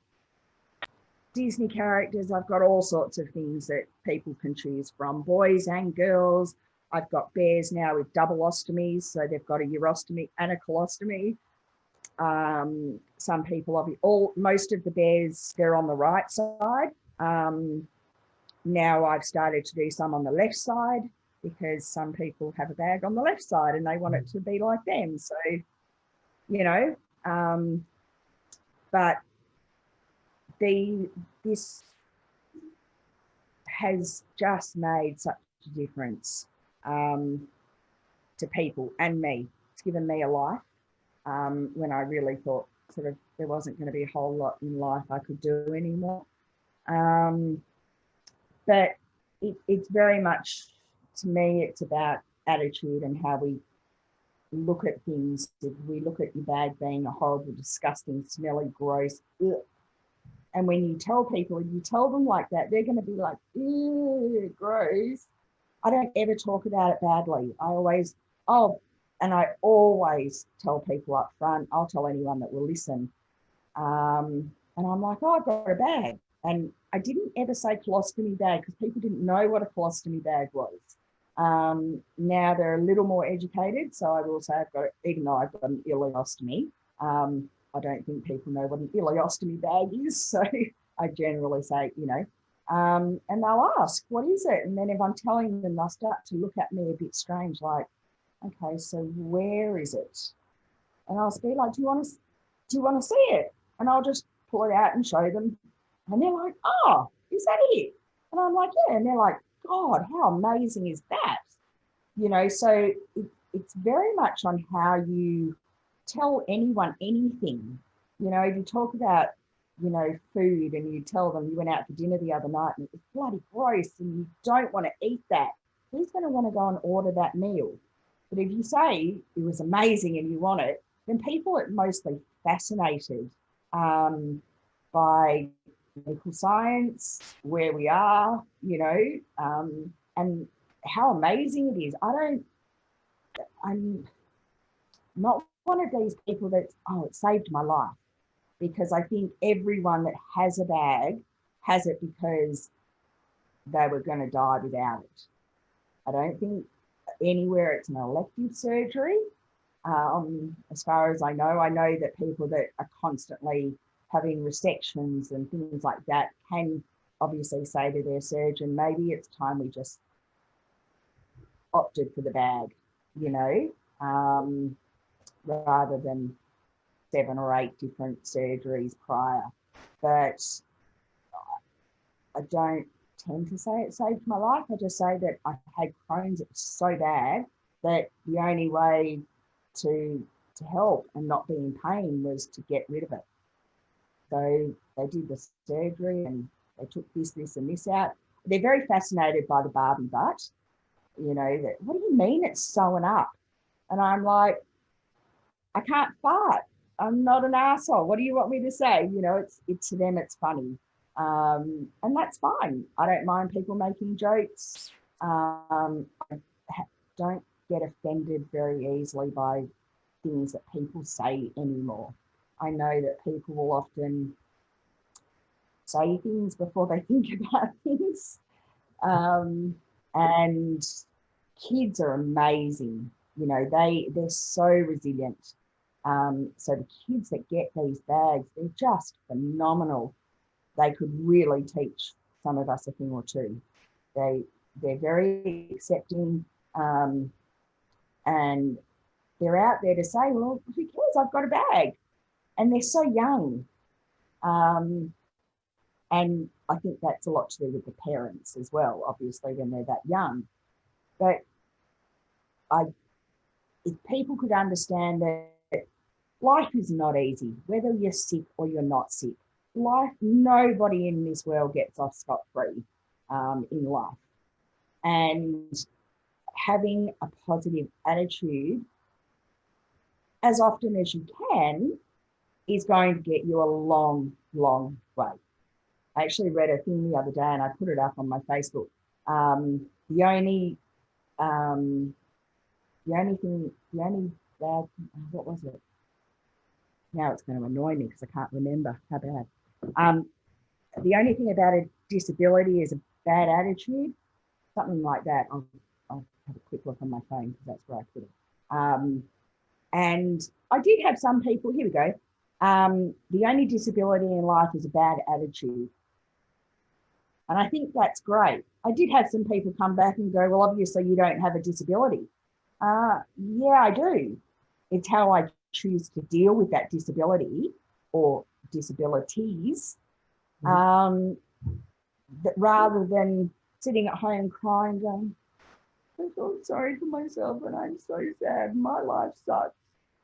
Disney characters. I've got all sorts of things that people can choose from, boys and girls. I've got bears now with double ostomies, so they've got a urostomy and a colostomy. Some people, most of the bears, they're on the right side. Now I've started to do some on the left side, because some people have a bag on the left side and they want it to be like them. So, you know, but this has just made such a difference to people and me. It's given me a life when I really thought sort of there wasn't going to be a whole lot in life I could do anymore. But it's very much, to me, it's about attitude and how we look at things. If we look at your bag being a horrible, disgusting, smelly, gross, ugh. And when you tell people, and you tell them like that, they're going to be like, ew, gross. I don't ever talk about it badly. I always tell people up front. I'll tell anyone that will listen. And I'm like, oh, I've got a bag. And I didn't ever say colostomy bag, because people didn't know what a colostomy bag was. Now they're a little more educated. So I will say even though I've got an ileostomy, I don't think people know what an ileostomy bag is. So I generally say, you know, and they'll ask, what is it? And then if I'm telling them, they'll start to look at me a bit strange, like, okay, so where is it? And I'll be like, do you want to see it? And I'll just pull it out and show them. And they're like, oh, is that it? And I'm like, yeah. And they're like, God, how amazing is that? You know, so it's very much on how you tell anyone anything. You know, if you talk about, you know, food, and you tell them you went out for dinner the other night and it was bloody gross and you don't want to eat that, who's going to want to go and order that meal? But if you say it was amazing and you want it, then people are mostly fascinated by medical science, where we are, you know, and how amazing it is. I'm not one of these people that's, oh, it saved my life, because I think everyone that has a bag has it because they were going to die without it. I don't think anywhere it's an elective surgery. As far as I know that people that are constantly having resections and things like that can obviously say to their surgeon, maybe it's time we just opted for the bag, you know, rather than 7 or 8 different surgeries prior. But I don't tend to say it saved my life. I just say that I had Crohn's. It was so bad that the only way to help and not be in pain was to get rid of it. So they did the surgery and they took this and this out. They're very fascinated by the Barbie butt. You know, that, what do you mean it's sewn up? And I'm like, I can't fart. I'm not an asshole. What do you want me to say? You know, it's to them, it's funny. And that's fine. I don't mind people making jokes. I don't get offended very easily by things that people say anymore. I know that people will often say things before they think about things. And kids are amazing. You know, they're so resilient. So the kids that get these bags, they're just phenomenal. They could really teach some of us a thing or two. They're very accepting, and they're out there to say, well, who cares? I've got a bag. And they're so young. And I think that's a lot to do with the parents as well, obviously, when they're that young. But if people could understand that life is not easy, whether you're sick or you're not sick. Nobody in this world gets off scot-free in life. And having a positive attitude as often as you can is going to get you a long, long way. I actually read a thing the other day and I put it up on my Facebook. The only bad, what was it? Now it's going to annoy me because I can't remember. How bad. The only thing about a disability is a bad attitude, something like that. I'll have a quick look on my phone because that's where I put it. And I did have some people, here we go. The only disability in life is a bad attitude. And I think that's great. I did have some people come back and go, well, obviously you don't have a disability. Yeah, I do. It's how I choose to deal with that disability or disabilities, that rather than sitting at home crying, going, I feel sorry for myself and I'm so sad. My life sucks.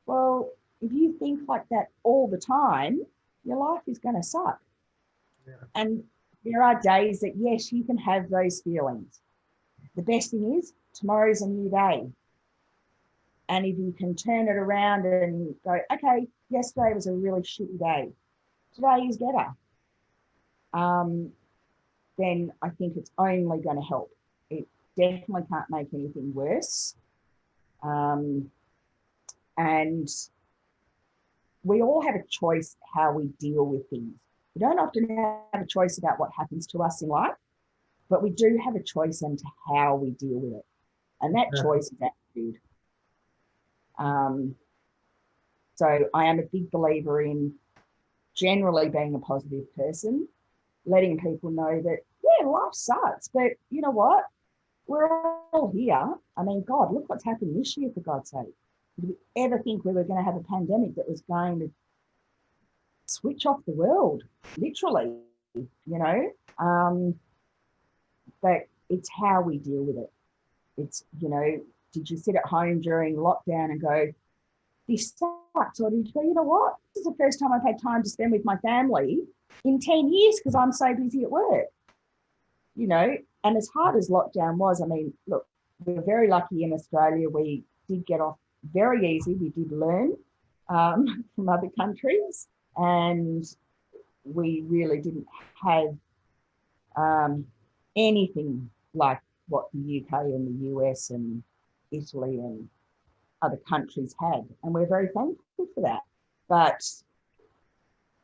Well, if you think like that all the time, your life is going to suck. Yeah. And there are days that, yes, you can have those feelings. The best thing is tomorrow's a new day. And if you can turn it around and go, okay, yesterday was a really shitty day. Today is better. Then I think it's only going to help. It definitely can't make anything worse. And we all have a choice how we deal with things. We don't often have a choice about what happens to us in life, but we do have a choice into how we deal with it. And that choice is attitude. So I am a big believer in generally being a positive person, letting people know that, yeah, life sucks, but you know what? We're all here. I mean, God, look what's happened this year, for God's sake. Did we ever think we were going to have a pandemic that was going to switch off the world, literally, you know? But it's how we deal with it. It's, you know, did you sit at home during lockdown and go, this sucks? Or did you go, you know what? This is the first time I've had time to spend with my family in 10 years because I'm so busy at work, you know? And as hard as lockdown was, I mean, look, we're very lucky in Australia. We did get off very easy. We did learn from other countries, and we really didn't have anything like what the UK and the US and Italy and other countries had. And we're very thankful for that. But,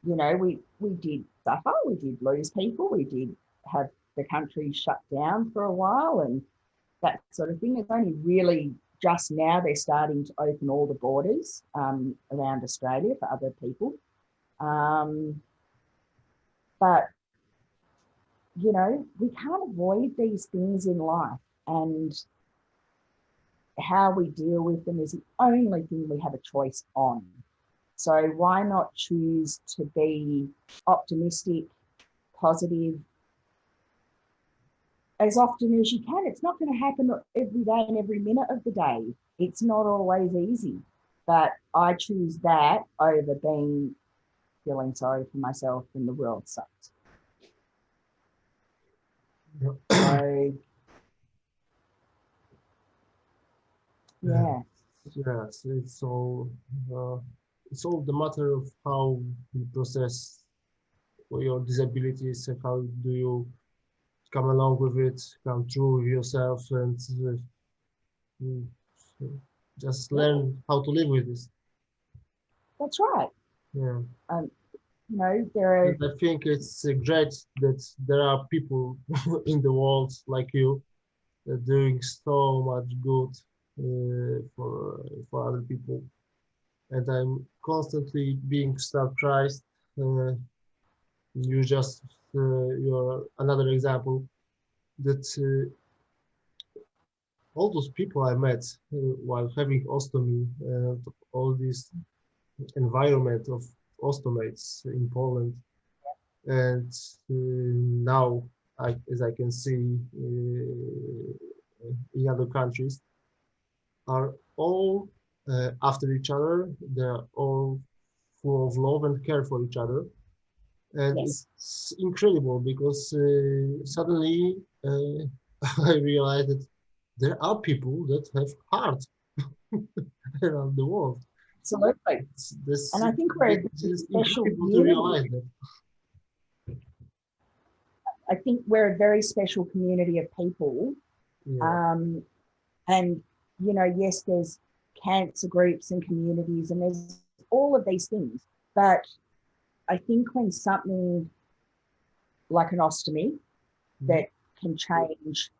you know, we did suffer, we did lose people, we did have the country shut down for a while and that sort of thing. It's only really just now they're starting to open all the borders around Australia for other people. But, you know, we can't avoid these things in life, and how we deal with them is the only thing we have a choice on. So why not choose to be optimistic, positive, as often as you can? It's not going to happen every day and every minute of the day. It's not always easy, but I choose that over feeling sorry for myself and the world sucks. Yep. So, yeah. Yes, it's all the matter of how you process your disabilities and how do you come along with it, come through with yourself, and just learn how to live with this. That's right. Yeah. You know, there are. And I think it's great that there are people in the world like you that are doing so much good for other people. and I'm constantly being surprised. You just you're another example that all those people I met while having ostomy, all this environment of ostomates in Poland, and now, as I can see in other countries, are all after each other. They're all full of love and care for each other. And Yes. it's incredible because suddenly I realized that there are people that have heart around the world. Absolutely. This, And I think we're a it's special incredible to community. realize that. I think we're a very special community of people. Yeah. And, you know, yes, there's cancer groups and communities and there's all of these things. But I think when something like an ostomy that can change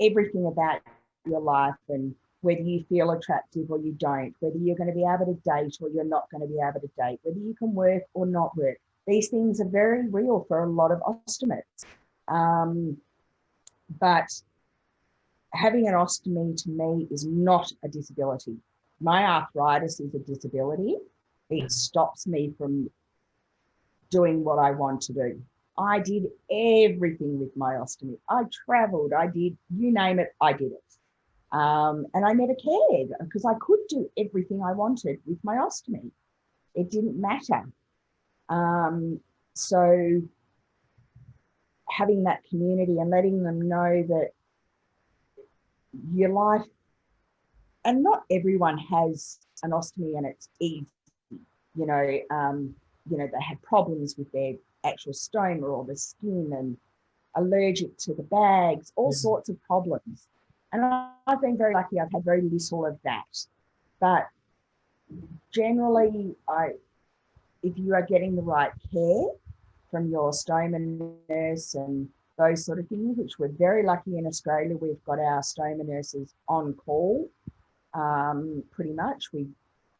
everything about your life, and whether you feel attractive or you don't, whether you're going to be able to date or you're not going to be able to date, whether you can work or not work, these things are very real for a lot of ostomates. But having an ostomy to me is not a disability. My arthritis is a disability. It stops me from doing what I want to do. I did everything with my ostomy. I traveled, I did, you name it, I did it. And I never cared because I could do everything I wanted with my ostomy. It didn't matter. So having that community and letting them know that your life, and not everyone has an ostomy and it's easy. You know, they have problems with their actual stoma or the skin and allergic to the bags, all sorts of problems. And I've been very lucky. I've had very little of that. But generally, if you are getting the right care from your stoma nurse and those sort of things, which we're very lucky in Australia, we've got our stoma nurses on call pretty much.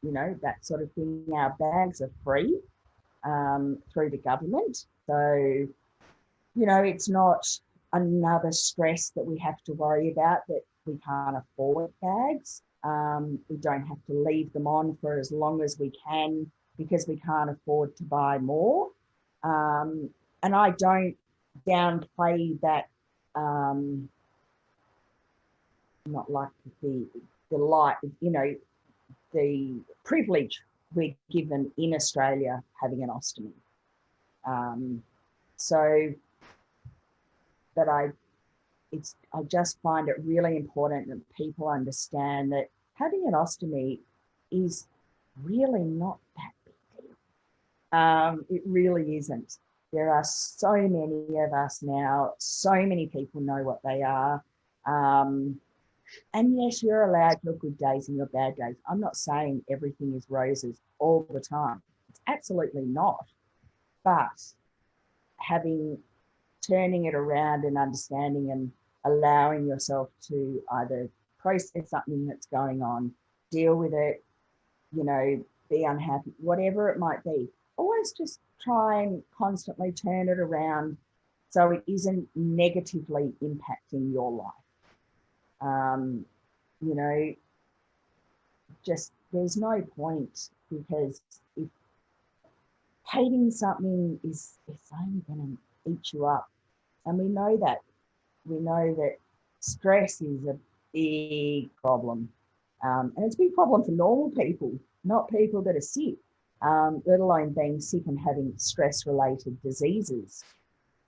That sort of thing. Our bags are free through the government. So, it's not another stress that we have to worry about, that we can't afford bags. We don't have to leave them on for as long as we can because we can't afford to buy more. And I don't downplay that, not like the light, the privilege we're given in Australia having an ostomy. But I just find it really important that people understand that having an ostomy is really not that big deal. It really isn't. There are so many of us now, so many people know what they are. And yes, you're allowed your good days and your bad days. I'm not saying everything is roses all the time. It's absolutely not. But turning it around and understanding and allowing yourself to either process something that's going on, deal with it, be unhappy, whatever it might be. Always just try and constantly turn it around so it isn't negatively impacting your life. Just there's no point, because if hating something is only going to eat you up, and we know that stress is a big problem, and it's a big problem for normal people, not people that are sick, let alone being sick and having stress-related diseases.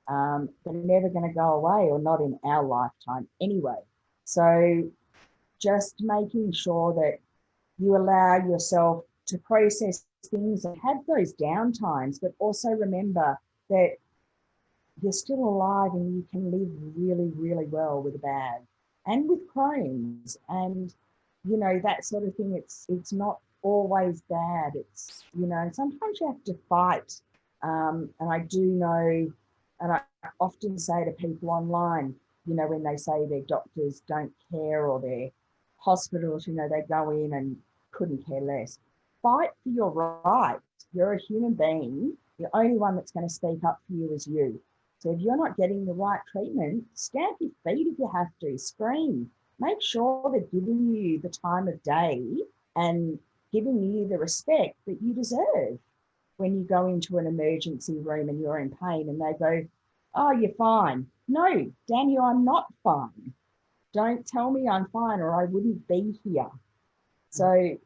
They're never going to go away, or not in our lifetime anyway. So just making sure that you allow yourself to process things and have those down times, but also remember that you're still alive and you can live really, really well with a bag and with Crohn's and, that sort of thing. It's not always bad. It's, sometimes you have to fight. And I do know, and I often say to people online, when they say their doctors don't care, or their hospitals, they go in and couldn't care less. fight for your rights. You're a human being. The only one that's going to speak up for you is you. So if you're not getting the right treatment, stamp your feet if you have to, scream. Make sure they're giving you the time of day and giving you the respect that you deserve when you go into an emergency room and you're in pain and they go, oh, you're fine. No, Daniel, I'm not fine. Don't tell me I'm fine or I wouldn't be here. So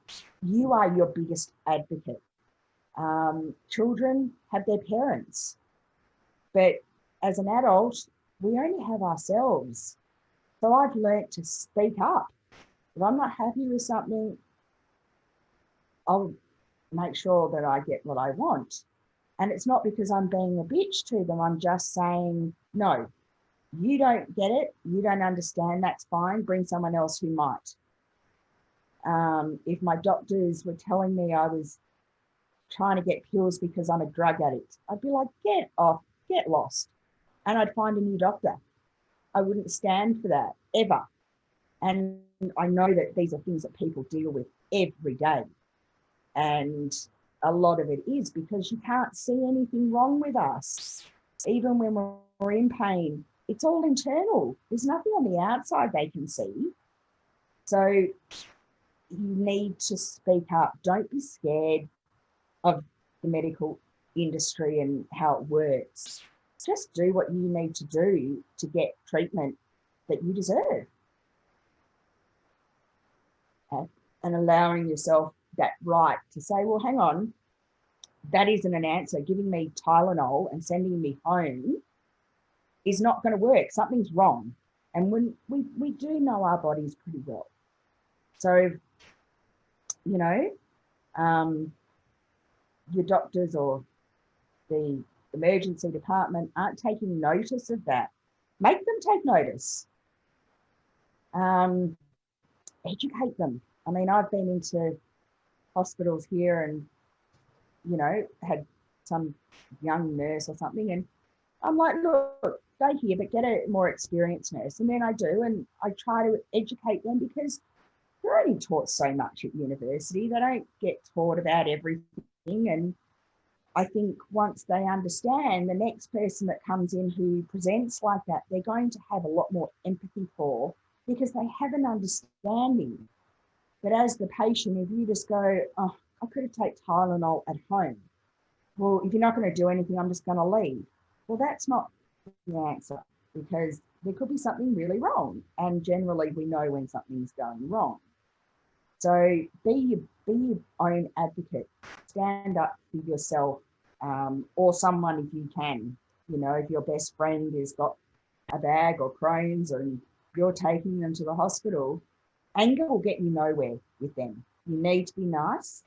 you are your biggest advocate. Children have their parents, but as an adult, we only have ourselves. So I've learnt to speak up. If I'm not happy with something, I'll make sure that I get what I want. And it's not because I'm being a bitch to them. I'm just saying, no, you don't get it. You don't understand. That's fine. Bring someone else who might. If my doctors were telling me I was trying to get pills because I'm a drug addict, I'd be like, get off, get lost. And I'd find a new doctor. I wouldn't stand for that ever. And I know that these are things that people deal with every day. And a lot of it is because you can't see anything wrong with us. Even when we're in pain, it's all internal. There's nothing on the outside they can see. So you need to speak up. Don't be scared of the medical industry and how it works. Just do what you need to do to get treatment that you deserve. And allowing yourself that right to say, well, hang on, that isn't an answer. Giving me Tylenol and sending me home is not going to work. Something's wrong. And when we do know our bodies pretty well. So, you know, your doctors or the emergency department aren't taking notice of that. Make them take notice. Educate them. I mean, I've been into hospitals here and, you know, had some young nurse or something, and I'm like, look, stay here, but get a more experienced nurse. And then I do, and I try to educate them because they're only taught so much at university. They don't get taught about everything. And I think once they understand, the next person that comes in who presents like that, they're going to have a lot more empathy for, because they have an understanding. But as the patient, if you just go, oh, I could have taken Tylenol at home. Well, if you're not going to do anything, I'm just going to leave. Well, that's not the answer, because there could be something really wrong. And generally we know when something's going wrong. So be your own advocate. Stand up for yourself, or someone if you can. You know, if your best friend has got a bag or Crohn's and you're taking them to the hospital, anger will get you nowhere with them. You need to be nice,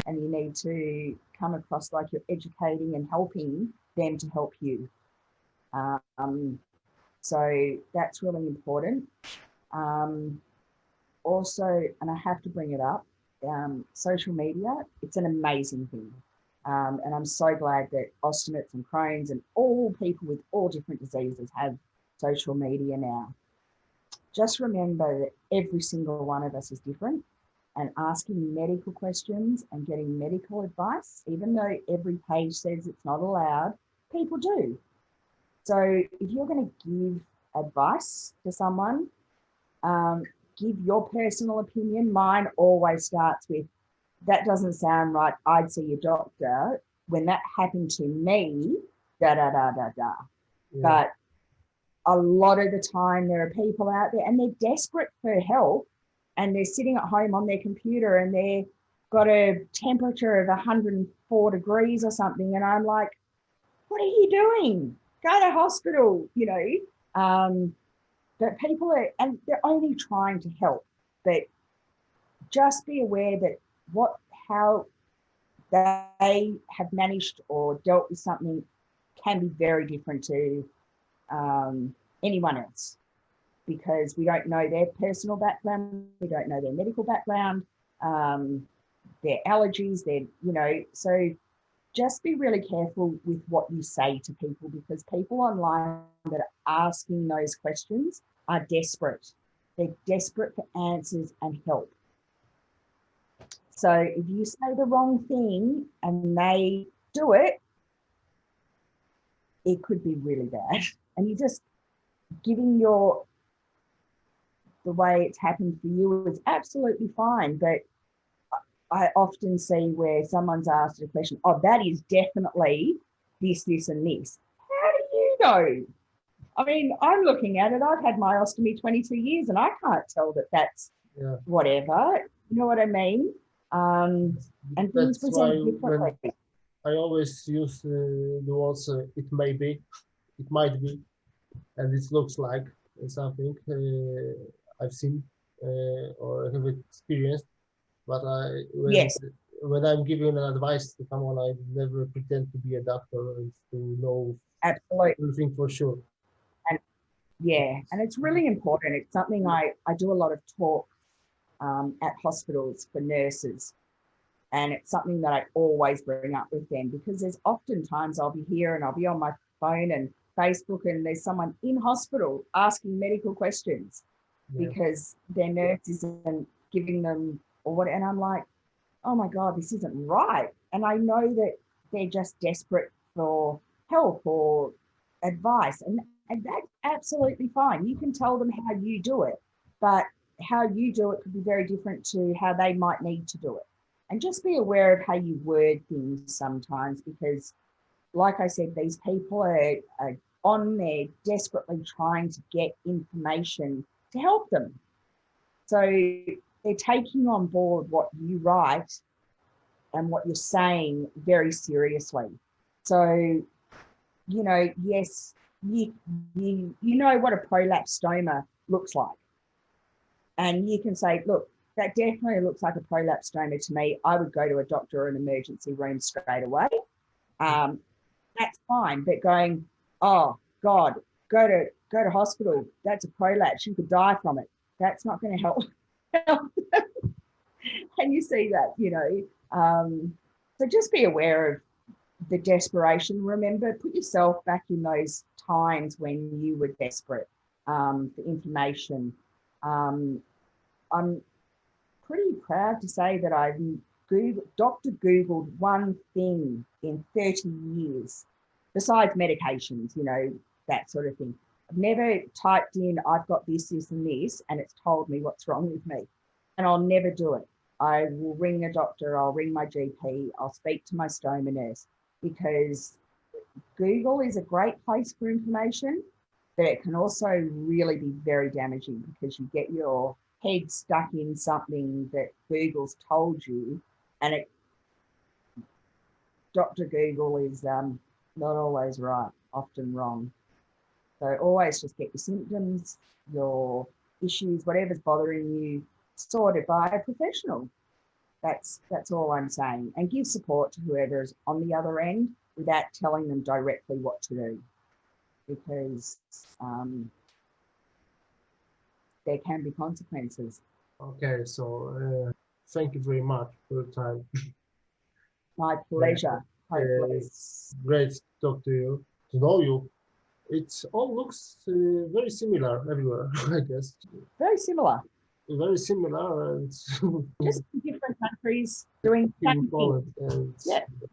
and you need to come across like you're educating and helping them to help you. So that's really important. Also, and I have to bring it up, social media, it's an amazing thing. And I'm so glad that ostomates and Crohn's and all people with all different diseases have social media now. Just remember that every single one of us is different, and asking medical questions and getting medical advice, even though every page says it's not allowed, people do. So if you're going to give advice to someone, give your personal opinion. Mine always starts with, that doesn't sound right, I'd see your doctor. When that happened to me, da, da, da, da, da. Yeah. But a lot of the time there are people out there and they're desperate for help, and they're sitting at home on their computer and they've got a temperature of 104 degrees or something. And I'm like, what are you doing? Go to hospital, you know. But people are, and they're only trying to help. But just be aware that how they have managed or dealt with something can be very different to anyone else, because we don't know their personal background, we don't know their medical background, their allergies, their, you know, so just be really careful with what you say to people, because people online that are asking those questions are desperate. They're desperate for answers and help. So if you say the wrong thing and they do it, it could be really bad. And you just giving the way it's happened for you is absolutely fine. But I often see where someone's asked a question, oh, that is definitely this, this, and this. How do you know? I mean, I'm looking at it. I've had my ostomy 22 years and I can't tell that that's whatever. You know what I mean? And things present differently. I always use the words it may be, it might be, and it looks like something I've seen or have experienced. But when I'm giving an advice to someone, I never pretend to be a doctor and to know everything for sure. And and it's really important. It's something I do a lot of talk at hospitals for nurses. And it's something that I always bring up with them, because there's oftentimes I'll be here and I'll be on my phone and Facebook and there's someone in hospital asking medical questions because their nurse isn't giving them or what. And I'm like, oh my God, this isn't right. And I know that they're just desperate for help or advice. And that's absolutely fine. You can tell them how you do it, but how you do it could be very different to how they might need to do it. And just be aware of how you word things sometimes, because like I said, these people are on there desperately trying to get information to help them. So they're taking on board what you write and what you're saying very seriously. So, you know, yes, you know what a prolapse stoma looks like. And you can say, look, that definitely looks like a prolapse stoma to me. I would go to a doctor or an emergency room straight away. That's fine. But going, oh God, go to hospital. That's a prolapse. You could die from it. That's not going to help. And you see that, you know. So just be aware of the desperation. Remember, put yourself back in those times when you were desperate for information. I'm pretty proud to say that I've Dr. Googled one thing in 30 years, besides medications, you know, that sort of thing. I've never typed in, I've got this, this, and this, and it's told me what's wrong with me. And I'll never do it. I will ring a doctor, I'll ring my GP, I'll speak to my stoma nurse, because Google is a great place for information, but it can also really be very damaging, because you get your head stuck in something that Google's told you, and Dr. Google is not always right, often wrong. So always just get your symptoms, your issues, whatever's bothering you, sorted by a professional. That's all I'm saying. And give support to whoever's on the other end without telling them directly what to do, because there can be consequences. Okay, so thank you very much for your time. My pleasure. It's great to talk to you, to know you. It all looks very similar everywhere, I guess. Very similar. Very similar, and just different countries doing the same thing. And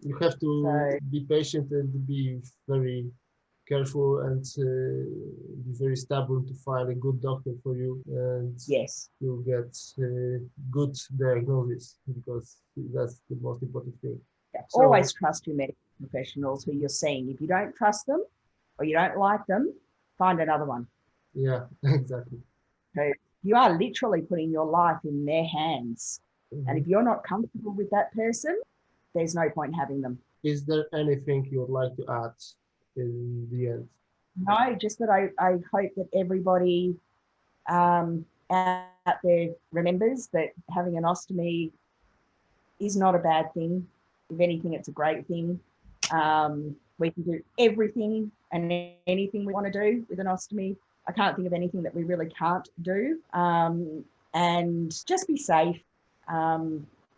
you have to be patient and be very careful and be very stubborn to find a good doctor for you, and you get good diagnosis, because that's the most important thing. So, always trust your medical professionals who you're seeing. If you don't trust them or you don't like them, find another one. Yeah, exactly. So you are literally putting your life in their hands. Mm-hmm. And if you're not comfortable with that person, there's no point in having them. Is there anything you would like to add in the end? No, just that I hope that everybody out there remembers that having an ostomy is not a bad thing. If anything, it's a great thing. We can do everything and anything we want to do with an ostomy. I can't think of anything that we really can't do. And just be safe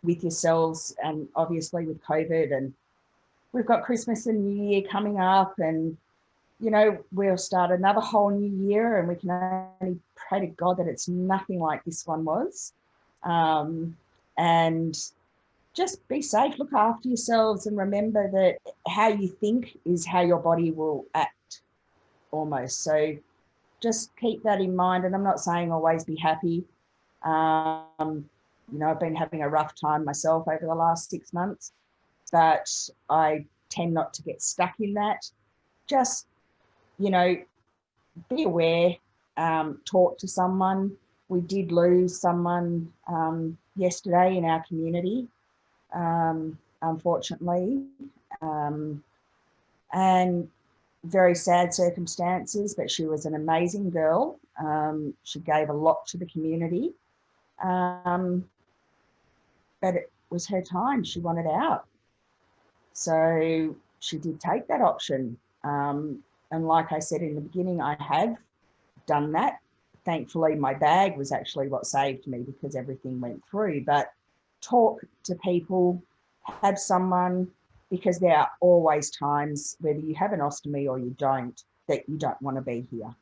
with yourselves, and obviously with COVID, and we've got Christmas and New Year coming up, and you know, we'll start another whole new year, and we can only pray to God that it's nothing like this one was. And just be safe, look after yourselves, and remember that how you think is how your body will act almost. So just keep that in mind. And I'm not saying always be happy. You know, I've been having a rough time myself over the last 6 months, but I tend not to get stuck in that. Just, you know, be aware, talk to someone. We did lose someone yesterday in our community, unfortunately, and very sad circumstances, but she was an amazing girl. She gave a lot to the community, but it was her time. She wanted out. So she did take that option. And like I said in the beginning, I have done that. Thankfully, my bag was actually what saved me because everything went through. But talk to people, have someone, because there are always times, whether you have an ostomy or you don't, that you don't want to be here.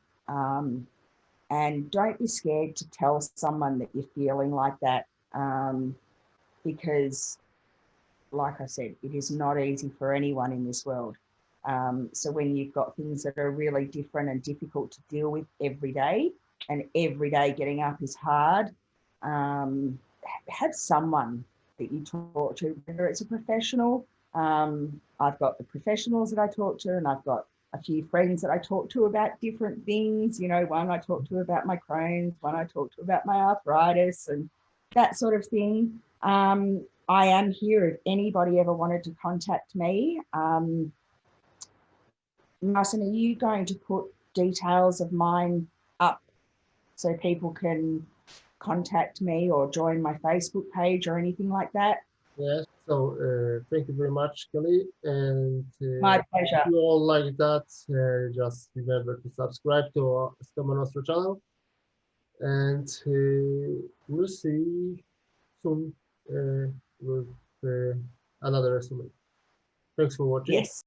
And don't be scared to tell someone that you're feeling like that, because, like I said, it is not easy for anyone in this world. So when you've got things that are really different and difficult to deal with every day, and every day getting up is hard, have someone that you talk to, whether it's a professional. I've got the professionals that I talk to, and I've got a few friends that I talk to about different things. You know, one I talk to about my Crohn's, one I talk to about my arthritis and that sort of thing. I am here if anybody ever wanted to contact me. Marcin, are you going to put details of mine up so people can contact me or join my Facebook page or anything like that? Yes, so thank you very much, Kelly. And My pleasure. if you all like that, just remember to subscribe to our StomaNostra channel. And we'll see soon with another estimate. Thanks for watching. Yes.